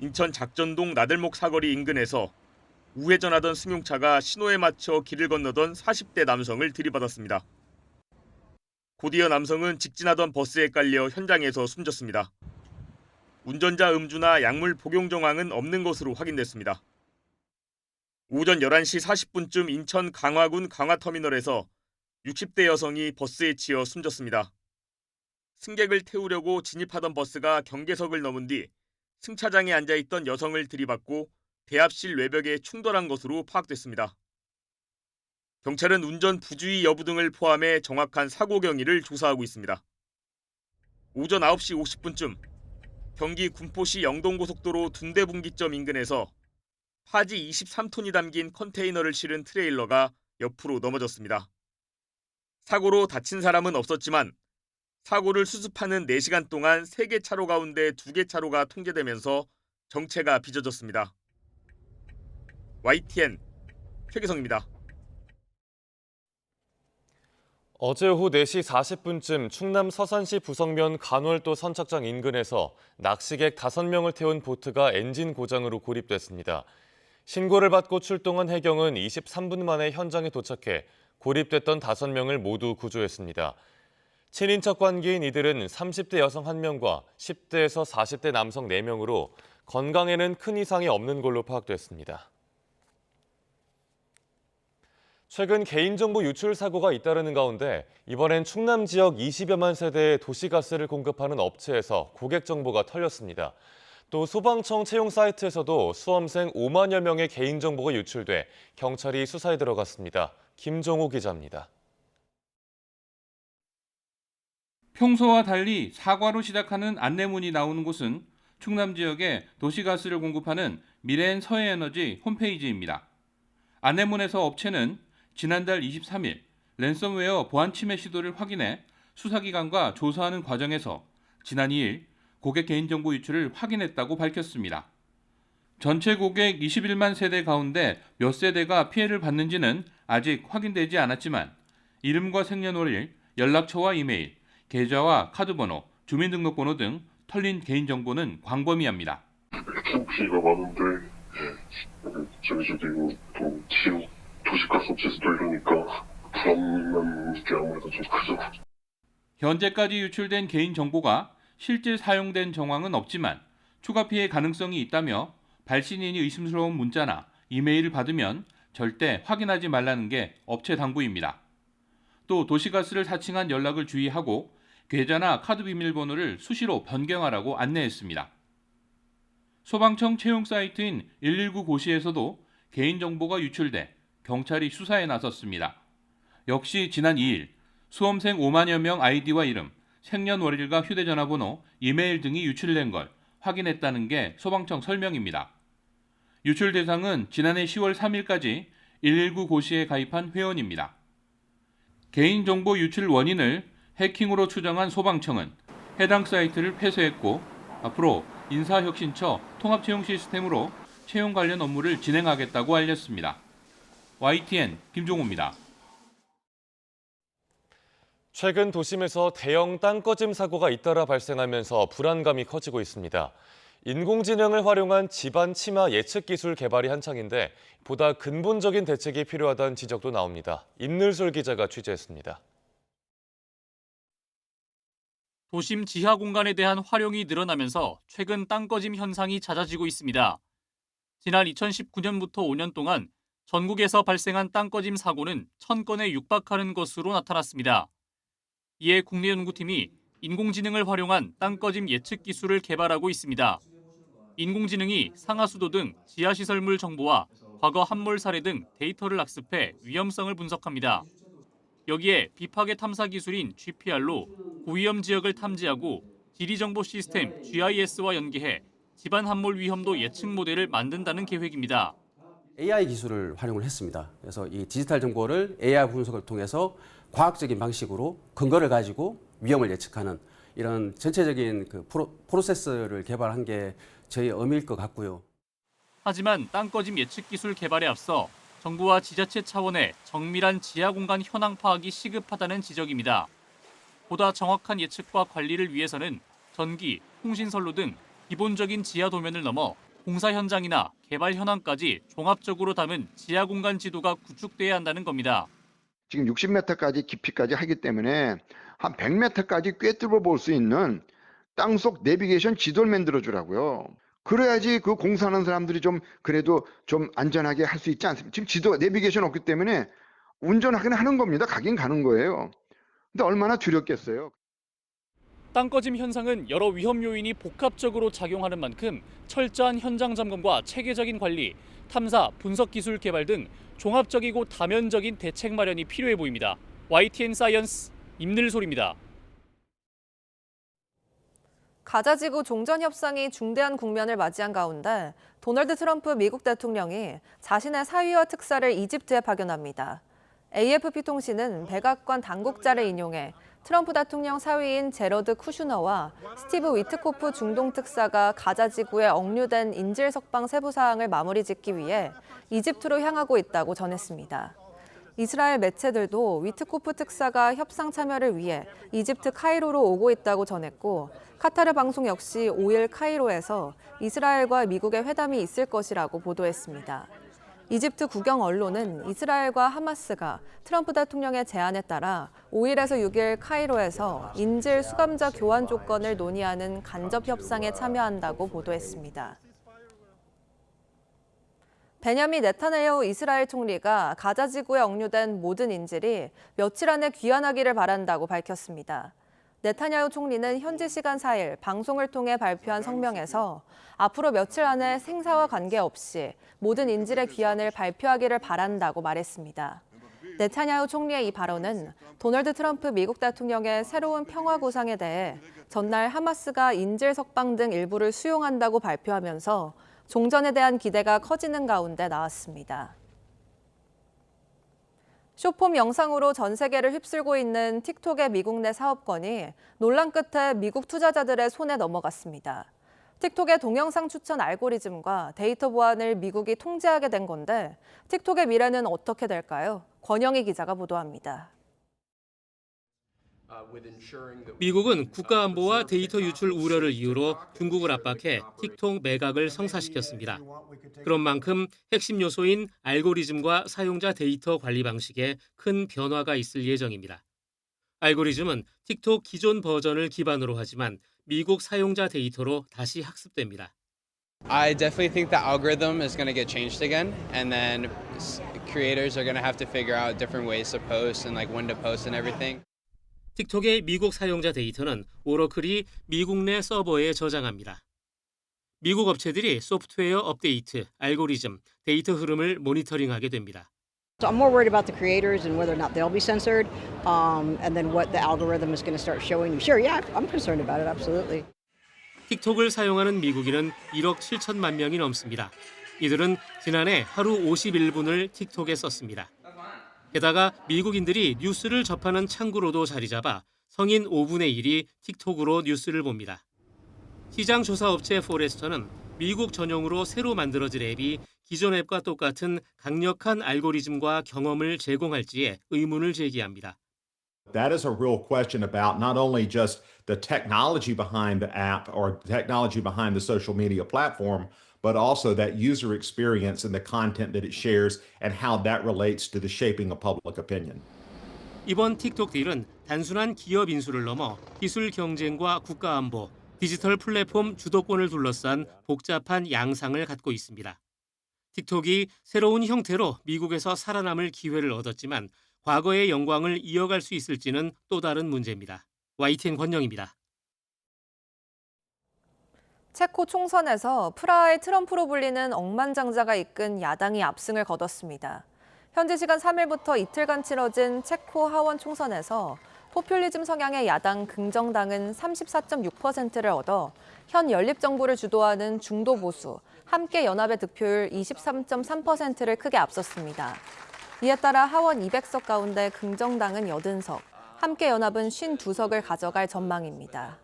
S29: 인천 작전동 나들목 사거리 인근에서 우회전하던 승용차가 신호에 맞춰 길을 건너던 40대 남성을 들이받았습니다. 곧이어 남성은 직진하던 버스에 깔려 현장에서 숨졌습니다. 운전자 음주나 약물 복용 정황은 없는 것으로 확인됐습니다. 오전 11시 40분쯤 인천 강화군 강화터미널에서 60대 여성이 버스에 치여 숨졌습니다. 승객을 태우려고 진입하던 버스가 경계석을 넘은 뒤 승차장에 앉아있던 여성을 들이받고 대합실 외벽에 충돌한 것으로 파악됐습니다. 경찰은 운전 부주의 여부 등을 포함해 정확한 사고 경위를 조사하고 있습니다. 오전 9시 50분쯤 경기 군포시 영동고속도로 둔대분기점 인근에서 파지 23톤이 담긴 컨테이너를 실은 트레일러가 옆으로 넘어졌습니다. 사고로 다친 사람은 없었지만 사고를 수습하는 4시간 동안 3개 차로 가운데 2개 차로가 통제되면서 정체가 빚어졌습니다. YTN 최기성입니다.
S1: 어제 오후 4시 40분쯤 충남 서산시 부성면 간월도 선착장 인근에서 낚시객 5명을 태운 보트가 엔진 고장으로 고립됐습니다. 신고를 받고 출동한 해경은 23분 만에 현장에 도착해 고립됐던 5명을 모두 구조했습니다. 친인척 관계인 이들은 30대 여성 1명과 10대에서 40대 남성 4명으로 건강에는 큰 이상이 없는 걸로 파악됐습니다. 최근 개인정보 유출 사고가 잇따르는 가운데 이번엔 충남 지역 20여만 세대의 도시가스를 공급하는 업체에서 고객 정보가 털렸습니다. 또 소방청 채용 사이트에서도 수험생 5만여 명의 개인정보가 유출돼 경찰이 수사에 들어갔습니다. 김종호 기자입니다.
S6: 평소와 달리 사과로 시작하는 안내문이 나오는 곳은 충남 지역에 도시가스를 공급하는 미래엔 서해에너지 홈페이지입니다. 안내문에서 업체는 지난달 23일 랜섬웨어 보안 침해 시도를 확인해 수사기관과 조사하는 과정에서 지난 2일 고객 개인정보 유출을 확인했다고 밝혔습니다. 전체 고객 21만 세대 가운데 몇 세대가 피해를 받는지는 아직 확인되지 않았지만 이름과 생년월일, 연락처와 이메일, 계좌와 카드번호, 주민등록번호 등 털린 개인정보는 광범위합니다.
S8: 피해가 많은데 저기저기 또 지역 도시가스 업체에서도 이러니까 불안한 게 아무래도 좀 크죠.
S6: 현재까지 유출된 개인정보가 실제 사용된 정황은 없지만 추가 피해 가능성이 있다며 발신인이 의심스러운 문자나 이메일을 받으면 절대 확인하지 말라는 게 업체 당부입니다. 또 도시가스를 사칭한 연락을 주의하고 계좌나 카드 비밀번호를 수시로 변경하라고 안내했습니다. 소방청 채용 사이트인 119 고시에서도 개인정보가 유출돼 경찰이 수사에 나섰습니다. 역시 지난 2일 수험생 5만여 명 아이디와 이름, 생년월일과 휴대전화번호, 이메일 등이 유출된 걸 확인했다는 게 소방청 설명입니다. 유출 대상은 지난해 10월 3일까지 119 고시에 가입한 회원입니다. 개인정보 유출 원인을 해킹으로 추정한 소방청은 해당 사이트를 폐쇄했고 앞으로 인사혁신처 통합채용 시스템으로 채용 관련 업무를 진행하겠다고 알렸습니다. YTN 김종호입니다.
S1: 최근 도심에서 대형 땅꺼짐 사고가 잇따라 발생하면서 불안감이 커지고 있습니다. 인공지능을 활용한 집안 침하 예측 기술 개발이 한창인데 보다 근본적인 대책이 필요하다는 지적도 나옵니다. 임늘솔 기자가 취재했습니다.
S9: 도심 지하 공간에 대한 활용이 늘어나면서 최근 땅꺼짐 현상이 잦아지고 있습니다. 지난 2019년부터 5년 동안 전국에서 발생한 땅꺼짐 사고는 1000건에 육박하는 것으로 나타났습니다. 이에 국내 연구팀이 인공지능을 활용한 땅꺼짐 예측 기술을 개발하고 있습니다. 인공지능이 상하수도 등 지하시설물 정보와 과거 함몰 사례 등 데이터를 학습해 위험성을 분석합니다. 여기에 비파괴 탐사 기술인 GPR로 고위험 지역을 탐지하고 지리정보 시스템 GIS와 연계해 집안 함몰 위험도 예측 모델을 만든다는 계획입니다.
S10: AI 기술을 활용을 했습니다. 그래서 이 디지털 정보를 AI 분석을 통해서 과학적인 방식으로 근거를 가지고 위험을 예측하는 이런 전체적인 그 프로세스를 개발한 게 저희 의미일 것 같고요.
S9: 하지만 땅꺼짐 예측 기술 개발에 앞서 정부와 지자체 차원의 정밀한 지하 공간 현황 파악이 시급하다는 지적입니다. 보다 정확한 예측과 관리를 위해서는 전기, 통신선로 등 기본적인 지하 도면을 넘어 공사 현장이나 개발 현황까지 종합적으로 담은 지하 공간 지도가 구축돼야 한다는 겁니다.
S11: 지금 60m까지 깊이까지 하기 때문에 한 100m까지 꿰뚫어 볼 수 있는 땅속 내비게이션 지도를 만들어주라고요. 그래야지 그 공사하는 사람들이 좀 그래도 좀 안전하게 할 수 있지 않습니까? 지금 지도 내비게이션 없기 때문에 운전하긴 하는 겁니다. 가긴 가는 거예요. 근데 얼마나 두렵겠어요.
S9: 땅꺼짐 현상은 여러 위험 요인이 복합적으로 작용하는 만큼 철저한 현장 점검과 체계적인 관리, 탐사, 분석 기술 개발 등 종합적이고 다면적인 대책 마련이 필요해 보입니다. YTN 사이언스 임늘솔입니다.
S2: 가자지구 종전 협상이 중대한 국면을 맞이한 가운데 도널드 트럼프 미국 대통령이 자신의 사위와 특사를 이집트에 파견합니다. AFP 통신은 백악관 당국자를 인용해 트럼프 대통령 사위인 제러드 쿠슈너와 스티브 위트코프 중동 특사가 가자지구에 억류된 인질 석방 세부 사항을 마무리 짓기 위해 이집트로 향하고 있다고 전했습니다. 이스라엘 매체들도 위트코프 특사가 협상 참여를 위해 이집트 카이로로 오고 있다고 전했고 카타르 방송 역시 5일 카이로에서 이스라엘과 미국의 회담이 있을 것이라고 보도했습니다. 이집트 국영 언론은 이스라엘과 하마스가 트럼프 대통령의 제안에 따라 5일에서 6일 카이로에서 인질 수감자 교환 조건을 논의하는 간접 협상에 참여한다고 보도했습니다. 베냐민 네타냐후 이스라엘 총리가 가자지구에 억류된 모든 인질이 며칠 안에 귀환하기를 바란다고 밝혔습니다. 네타냐후 총리는 현지 시간 4일 방송을 통해 발표한 성명에서 앞으로 며칠 안에 생사와 관계없이 모든 인질의 귀환을 발표하기를 바란다고 말했습니다. 네타냐후 총리의 이 발언은 도널드 트럼프 미국 대통령의 새로운 평화 구상에 대해 전날 하마스가 인질 석방 등 일부를 수용한다고 발표하면서 종전에 대한 기대가 커지는 가운데 나왔습니다. 숏폼 영상으로 전 세계를 휩쓸고 있는 틱톡의 미국 내 사업권이 논란 끝에 미국 투자자들의 손에 넘어갔습니다. 틱톡의 동영상 추천 알고리즘과 데이터 보안을 미국이 통제하게 된 건데 틱톡의 미래는 어떻게 될까요? 권영희 기자가 보도합니다.
S12: 미국은 국가안보와 데이터 유출 우려를 이유로 중국을 압박해 틱톡 매각을 성사시켰습니다. 그런 만큼 핵심 요소인 알고리즘과 사용자 데이터 관리 방식에 큰 변화가 있을 예정입니다. 알고리즘은 틱톡 기존 버전을 기반으로 하지만 미국 사용자 데이터로 다시 학습됩니다.
S13: I definitely think the algorithm is going to get changed again, and then creators are going to have to figure out different ways to post and like when to post and everything.
S12: 틱톡의 미국 사용자 데이터는 오러클이 미국 내 서버에 저장합니다. 미국 업체들이 소프트웨어 업데이트, 알고리즘, 데이터 흐름을 모니터링하게 됩니다.
S14: So I'm more worried about the creators and whether or not they'll be censored, and then what the algorithm is going to start showing you. Sure, yeah, I'm concerned about it, absolutely.
S12: 틱톡을 사용하는 미국인은 1억 7천만 명이 넘습니다. 이들은 지난해 하루 51분을 틱톡에 썼습니다. 게다가 미국인들이 뉴스를 접하는 창구로도 자리 잡아 성인 5분의 1이 틱톡으로 뉴스를 봅니다. 시장 조사 업체 포레스터는 미국 전용으로 새로 만들어질 앱이 기존 앱과 똑같은 강력한 알고리즘과 경험을 제공할지에 의문을 제기합니다.
S15: That is a real question about not only just the technology behind the app or the technology behind the social media platform, but also that user experience and the content that it shares and how that relates to the shaping of public opinion.
S12: 이번 틱톡 딜은 단순한 기업 인수를 넘어 기술 경쟁과 국가안보, 디지털 플랫폼 주도권을 둘러싼 복잡한 양상을 갖고 있습니다. 틱톡이 새로운 형태로 미국에서 살아남을 기회를 얻었지만 과거의 영광을 이어갈 수 있을지는 또 다른 문제입니다. YTN 권영입니다.
S2: 체코 총선에서 프라하의 트럼프로 불리는 억만장자가 이끈 야당이 압승을 거뒀습니다. 현지 시간 3일부터 이틀간 치러진 체코 하원 총선에서 포퓰리즘 성향의 야당 긍정당은 34.6%를 얻어 현 연립정부를 주도하는 중도 보수 함께연합의 득표율 23.3%를 크게 앞섰습니다. 이에 따라 하원 200석 가운데 긍정당은 80석, 함께연합은 52석을 가져갈 전망입니다.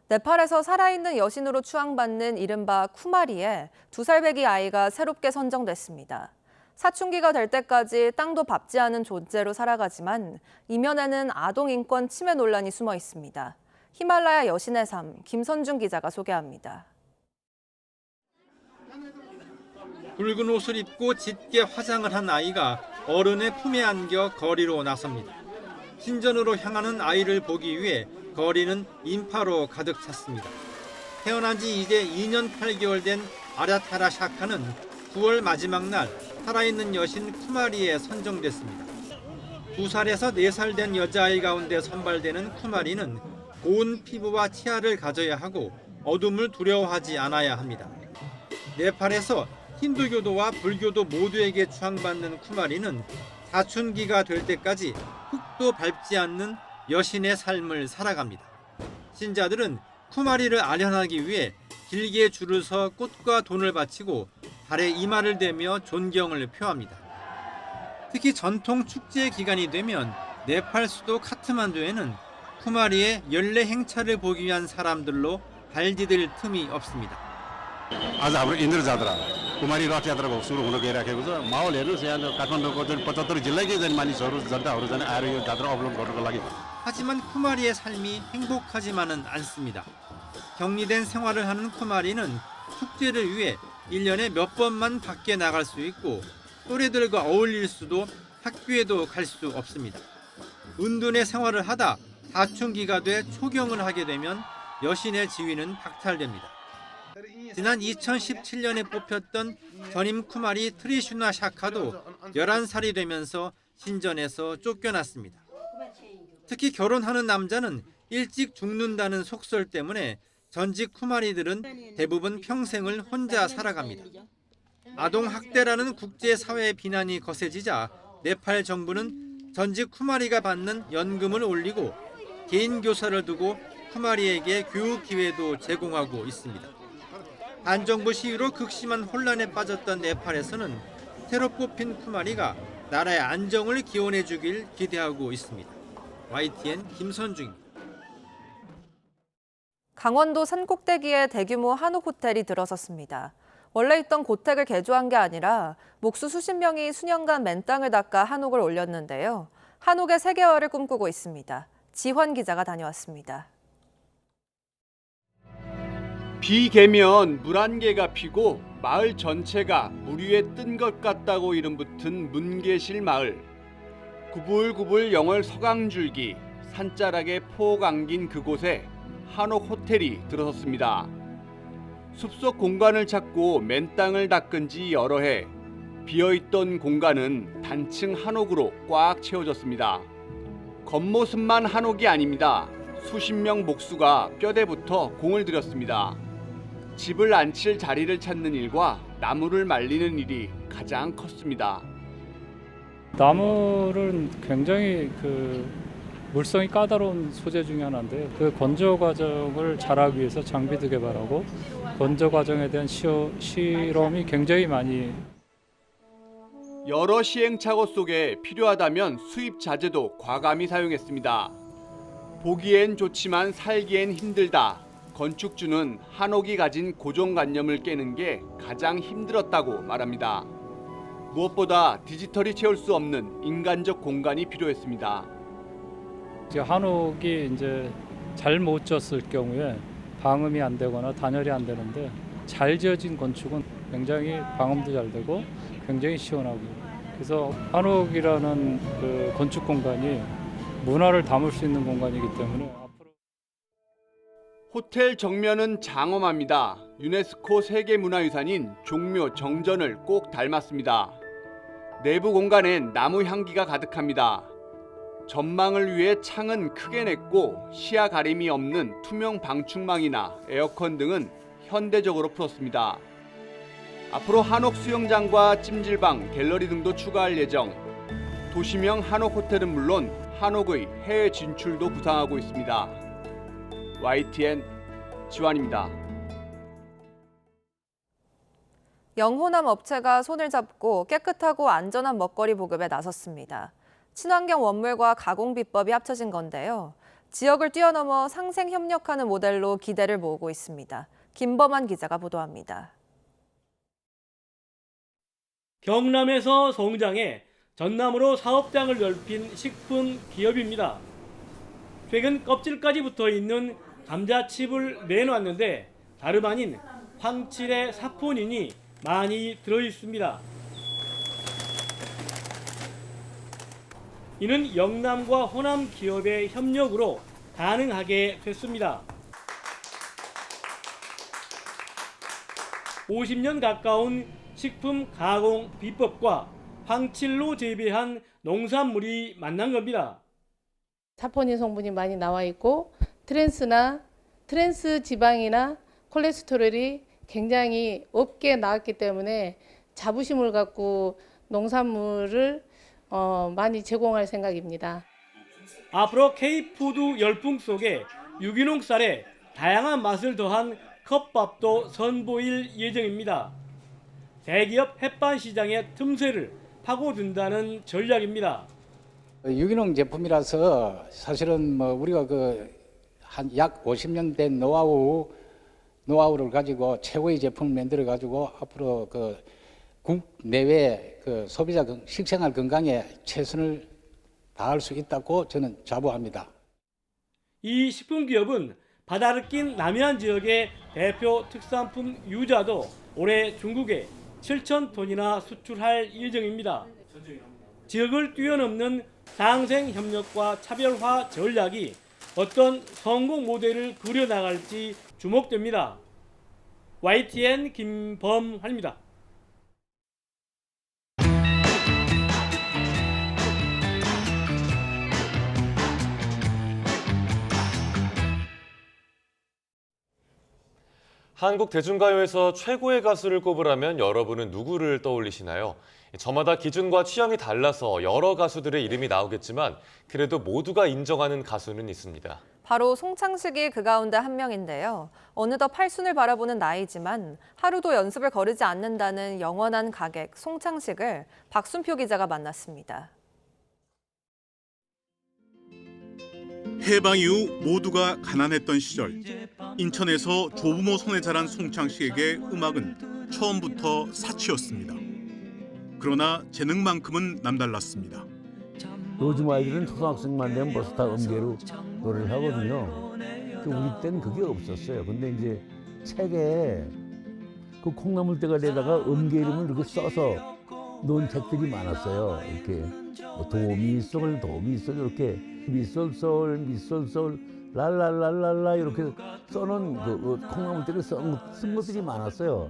S2: 네팔에서 살아있는 여신으로 추앙받는 이른바 쿠마리에 2살배기 아이가 새롭게 선정됐습니다. 사춘기가 될 때까지 땅도 밟지 않은 존재로 살아가지만 이면에는 아동 인권 침해 논란이 숨어 있습니다. 히말라야 여신의 삶, 김선중 기자가 소개합니다.
S16: 붉은 옷을 입고 짙게 화장을 한 아이가 어른의 품에 안겨 거리로 나섭니다. 신전으로 향하는 아이를 보기 위해 거리는 인파로 가득 찼습니다. 태어난 지 이제 2년 8개월 된 아라타라 샤카는 9월 마지막 날 살아있는 여신 쿠마리에 선정됐습니다. 2살에서 4살 된 여자아이 가운데 선발되는 쿠마리는 고운 피부와 치아를 가져야 하고 어둠을 두려워하지 않아야 합니다. 네팔에서 힌두교도와 불교도 모두에게 추앙받는 쿠마리는 사춘기가 될 때까지 흙도 밟지 않는 여신의 삶을 살아갑니다. 신자들은 쿠마리를 아련하기 위해 길게 줄을 서 꽃과 돈을 바치고 발에 이마를 대며 존경을 표합니다. 특히 전통 축제 기간이 되면 네팔 수도 카트만두에는 쿠마리의 연례 행차를 보기 위한 사람들로 발디딜 틈이 없습니다.
S3: आज हाम्रो इन्द्र जात्रा कुमारी रथ यात्रा सुरु हुन गइराखेको छ। माहौल हेर्नुहोस् यहाँ काठमाडौँको जुन 75 जिल्लाकै जन मानिसहरू जनताहरू जन आएर यो जात्रा अवलोकन गर्नको लागि.
S16: 하지만 쿠마리의 삶이 행복하지만은 않습니다. 격리된 생활을 하는 쿠마리는 축제를 위해 1년에 몇 번만 밖에 나갈 수 있고 또래들과 어울릴 수도 학교에도 갈 수 없습니다. 은둔의 생활을 하다 사춘기가 돼 초경을 하게 되면 여신의 지위는 박탈됩니다. 지난 2017년에 뽑혔던 전임 쿠마리 트리슈나 샤카도 11살이 되면서 신전에서 쫓겨났습니다. 특히 결혼하는 남자는 일찍 죽는다는 속설 때문에 전직 쿠마리들은 대부분 평생을 혼자 살아갑니다. 아동학대라는 국제사회의 비난이 거세지자 네팔 정부는 전직 쿠마리가 받는 연금을 올리고 개인 교사를 두고 쿠마리에게 교육 기회도 제공하고 있습니다. 반정부 시위로 극심한 혼란에 빠졌던 네팔에서는 새로 뽑힌 쿠마리가 나라의 안정을 기원해 주길 기대하고 있습니다. YTN 김선중입니다.
S2: 강원도 산꼭대기에 대규모 한옥 호텔이 들어섰습니다. 원래 있던 고택을 개조한 게 아니라 목수 수십 명이 수년간 맨땅을 닦아 한옥을 올렸는데요. 한옥의 세계화를 꿈꾸고 있습니다. 지환 기자가 다녀왔습니다.
S4: 비 개면 물 한 개가 피고 마을 전체가 물 위에 뜬 것 같다고 이름 붙은 문계실 마을. 구불구불 영월 서강줄기 산자락에 폭 안긴 그곳에 한옥 호텔이 들어섰습니다. 숲속 공간을 찾고 맨땅을 닦은 지 여러 해. 비어있던 공간은 단층 한옥으로 꽉 채워졌습니다. 겉모습만 한옥이 아닙니다. 수십 명 목수가 뼈대부터 공을 들였습니다. 집을 앉힐 자리를 찾는 일과 나무를 말리는 일이 가장 컸습니다.
S17: 나무는 굉장히 물성이 까다로운 소재 중에 하나인데요. 그 건조 과정을 잘하기 위해서 장비도 개발하고 건조 과정에 대한 실험이 굉장히 많이.
S4: 여러 시행착오 속에 필요하다면 수입 자재도 과감히 사용했습니다. 보기엔 좋지만 살기엔 힘들다. 건축주는 한옥이 가진 고정관념을 깨는 게 가장 힘들었다고 말합니다. 무엇보다 디지털이 채울 수 없는 인간적 공간이 필요했습니다.
S17: 한옥이 이제 잘 못 졌을 경우에 방음이 안 되거나 단열이 안 되는데 잘 지어진 건축은 굉장히 방음도 잘 되고 굉장히 시원하고, 그래서 한옥이라는 그 건축 공간이 문화를 담을 수 있는 공간이기 때문에
S4: 호텔 정면은 장엄합니다. 유네스코 세계문화유산인 종묘 정전을 꼭 닮았습니다. 내부 공간엔 나무 향기가 가득합니다. 전망을 위해 창은 크게 냈고 시야 가림이 없는 투명 방충망이나 에어컨 등은 현대적으로 풀었습니다. 앞으로 한옥 수영장과 찜질방, 갤러리 등도 추가할 예정. 도시명 한옥 호텔은 물론 한옥의 해외 진출도 구상하고 있습니다. YTN 지환입니다.
S2: 영호남 업체가 손을 잡고 깨끗하고 안전한 먹거리 보급에 나섰습니다. 친환경 원물과 가공 비법이 합쳐진 건데요. 지역을 뛰어넘어 상생 협력하는 모델로 기대를 모으고 있습니다. 김범한 기자가 보도합니다.
S18: 경남에서 성장해 전남으로 사업장을 넓힌 식품 기업입니다. 최근 껍질까지 붙어 있는 감자칩을 내놨는데 다름 아닌 황칠의 사포닌이 많이 들어 있습니다. 이는 영남과 호남 기업의 협력으로 가능하게 됐습니다. 50년 가까운 식품 가공 비법과 황칠로 재배한 농산물이 만난 겁니다.
S19: 사포닌 성분이 많이 나와 있고 트랜스 지방이나 콜레스테롤이 굉장히 없게 나왔기 때문에 자부심을 갖고 농산물을 많이 제공할 생각입니다.
S18: 앞으로 K푸드 열풍 속에 유기농 쌀에 다양한 맛을 더한 컵밥도 선보일 예정입니다. 대기업 햇반 시장의 틈새를 파고든다는 전략입니다.
S5: 유기농 제품이라서 사실은 우리가 한 약 50년 된 노하우를 가지고 최고의 제품을 만들어 가지고 앞으로 국내외 소비자 식생활 건강에 최선을 다할 수 있다고 저는 자부합니다.
S18: 이 식품기업은 바다를 낀 남해안 지역의 대표 특산품 유자도 올해 중국에 7,000톤이나 수출할 예정입니다. 지역을 뛰어넘는 상생협력과 차별화 전략이 어떤 성공 모델을 그려나갈지 주목됩니다. YTN 김범환입니다.
S1: 한국 대중가요에서 최고의 가수를 꼽으라면 여러분은 누구를 떠올리시나요? 저마다 기준과 취향이 달라서 여러 가수들의 이름이 나오겠지만 그래도 모두가 인정하는 가수는 있습니다.
S2: 바로 송창식이 그 가운데 한 명인데요. 어느덧 팔순을 바라보는 나이지만 하루도 연습을 거르지 않는다는 영원한 가객 송창식을 박순표 기자가 만났습니다.
S20: 해방 이후 모두가 가난했던 시절 인천에서 조부모 손에 자란 송창식에게 음악은 처음부터 사치였습니다. 그러나 재능만큼은 남달랐습니다.
S21: 요즘 아이들은 초등학생만 되면 벌써 다 음계로 노래를 하거든요. 우리 때는 그게 없었어요. 근데 이제 책에 그 콩나물대가 내다가 음계 이름을 이렇게 써서 놓은 책들이 많았어요. 이렇게 도미솔 이렇게 미솔솔 랄랄랄랄라 이렇게 써놓은 콩나물대를 쓴 것들이 많았어요.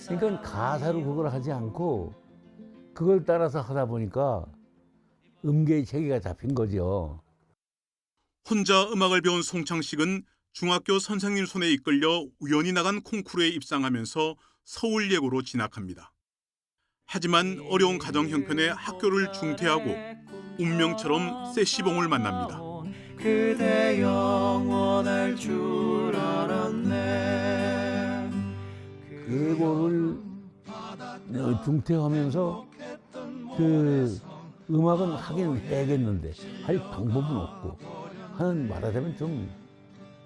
S21: 그러니까 가사로 그걸 하지 않고 그걸 따라서 하다 보니까 음계의 체계가 잡힌 거죠.
S20: 혼자 음악을 배운 송창식은 중학교 선생님 손에 이끌려 우연히 나간 콩쿠르에 입상하면서 서울예고로 진학합니다. 하지만 어려운 가정 형편에 학교를 중퇴하고 운명처럼 세시봉을 만납니다.
S22: 그대 영원할 줄 알았네.
S21: 예고를 중퇴하면서 음악은 하긴 해야겠는데 할 방법은 없고 하는 말하자면 좀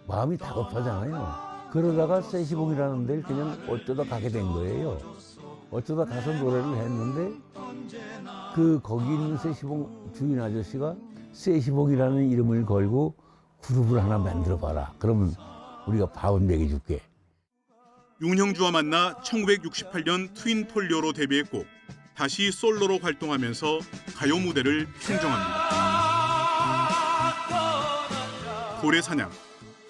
S21: 마음이 다급하잖아요. 그러다가 세시봉이라는 데를 그냥 어쩌다 가게 된 거예요. 어쩌다 가서 노래를 했는데 거기 있는 세시봉 주인 아저씨가 세시봉이라는 이름을 걸고 그룹을 하나 만들어봐라. 그러면 우리가 밥은 먹여줄게.
S20: 윤형주와 만나 1968년 트윈폴리오로 데뷔했고 다시 솔로로 활동하면서 가요 무대를 평정합니다. 고래사냥,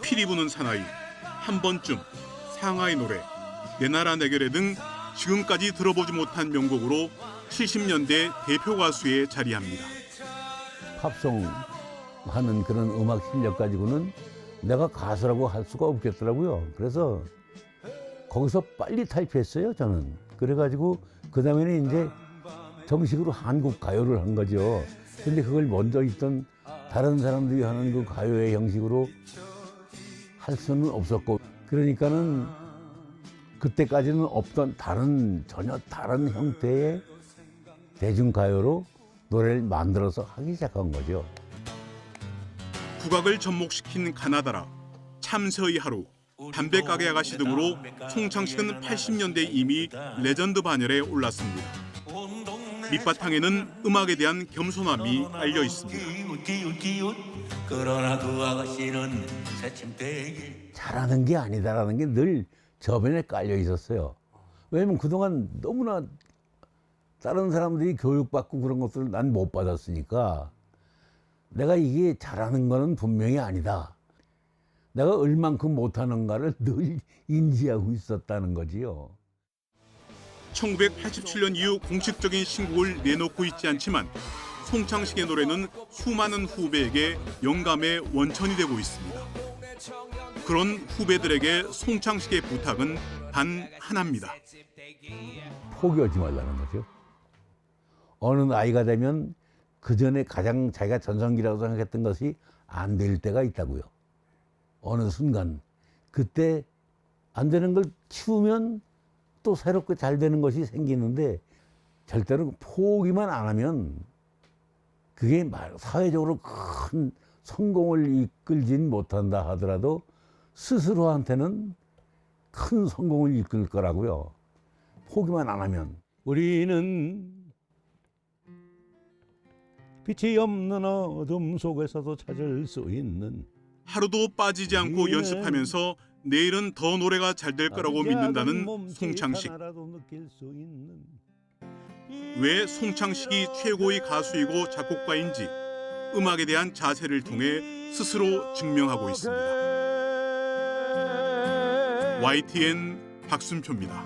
S20: 피리 부는 사나이, 한 번쯤, 상하이 노래, 내 나라 내 결의 등 지금까지 들어보지 못한 명곡으로 70년대 대표 가수에 자리합니다.
S21: 팝송 하는 그런 음악 실력 가지고는 내가 가수라고 할 수가 없겠더라고요. 그래서 거기서 빨리 탈피했어요, 저는. 그래가지고 그 다음에는 이제 정식으로 한국 가요를 한 거죠. 근데 그걸 먼저 있던 다른 사람들이 하는 그 가요의 형식으로 할 수는 없었고, 그러니까는 그때까지는 없던 전혀 다른 형태의 대중가요로 노래를 만들어서 하기 시작한 거죠.
S20: 국악을 접목시킨 가나다라, 참새의 하루, 담배가게 아가씨 등으로 송창식은 80년대 이미 레전드 반열에 올랐습니다. 밑바탕에는 음악에 대한 겸손함이 알려 있습니다.
S22: 그러나 그 아가씨는
S21: 잘하는 게 아니다라는 게 늘 저변에 깔려 있었어요. 왜냐면 그동안 너무나 다른 사람들이 교육받고 그런 것들을 난 못 받았으니까 내가 이게 잘하는 거는 분명히 아니다. 내가 얼만큼 못하는가를 늘 인지하고 있었다는 거지요.
S20: 1987년 이후 공식적인 신곡을 내놓고 있지 않지만 송창식의 노래는 수많은 후배에게 영감의 원천이 되고 있습니다. 그런 후배들에게 송창식의 부탁은 단 하나입니다.
S21: 포기하지 말라는 거죠. 어느 나이가 되면 그 전에 가장 자기가 전성기라고 생각했던 것이 안 될 때가 있다고요. 어느 순간 그때 안 되는 걸 키우면 또 새롭게 잘 되는 것이 생기는데 절대로 포기만 안 하면 그게 사회적으로 큰 성공을 이끌진 못한다 하더라도 스스로한테는 큰 성공을 이끌 거라고요. 포기만 안 하면. 우리는 빛이 없는 어둠 속에서도 찾을 수 있는
S20: 하루도 빠지지 않고 연습하면서 내일은 더 노래가 잘 될 거라고 믿는다는 송창식. 왜 송창식이 최고의 가수이고 작곡가인지 음악에 대한 자세를 통해 스스로 증명하고 있습니다. YTN 박순표입니다.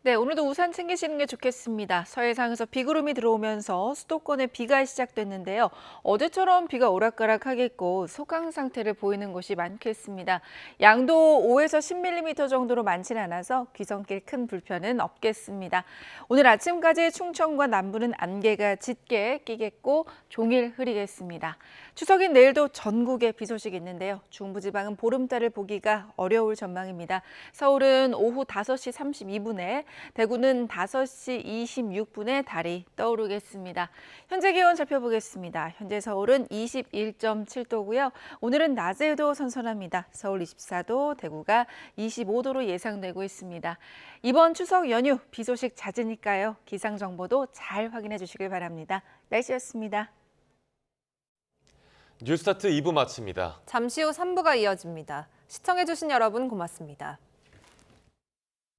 S2: 네, 오늘도 우산 챙기시는 게 좋겠습니다. 서해상에서 비구름이 들어오면서 수도권에 비가 시작됐는데요. 어제처럼 비가 오락가락하겠고 소강 상태를 보이는 곳이 많겠습니다. 양도 5에서 10mm 정도로 많지는 않아서 귀성길 큰 불편은 없겠습니다. 오늘 아침까지 충청과 남부는 안개가 짙게 끼겠고 종일 흐리겠습니다. 추석인 내일도 전국에 비 소식이 있는데요. 중부지방은 보름달을 보기가 어려울 전망입니다. 서울은 오후 5시 32분에, 대구는 5시 26분에 달이 떠오르겠습니다. 현재 기온 살펴보겠습니다. 현재 서울은 21.7도고요. 오늘은 낮에도 선선합니다. 서울 24도, 대구가 25도로 예상되고 있습니다. 이번 추석 연휴 비 소식 잦으니까요. 기상 정보도 잘 확인해 주시길 바랍니다. 날씨였습니다.
S1: 뉴스타트 2부 마칩니다.
S2: 잠시 후 3부가 이어집니다. 시청해 주신 여러분 고맙습니다.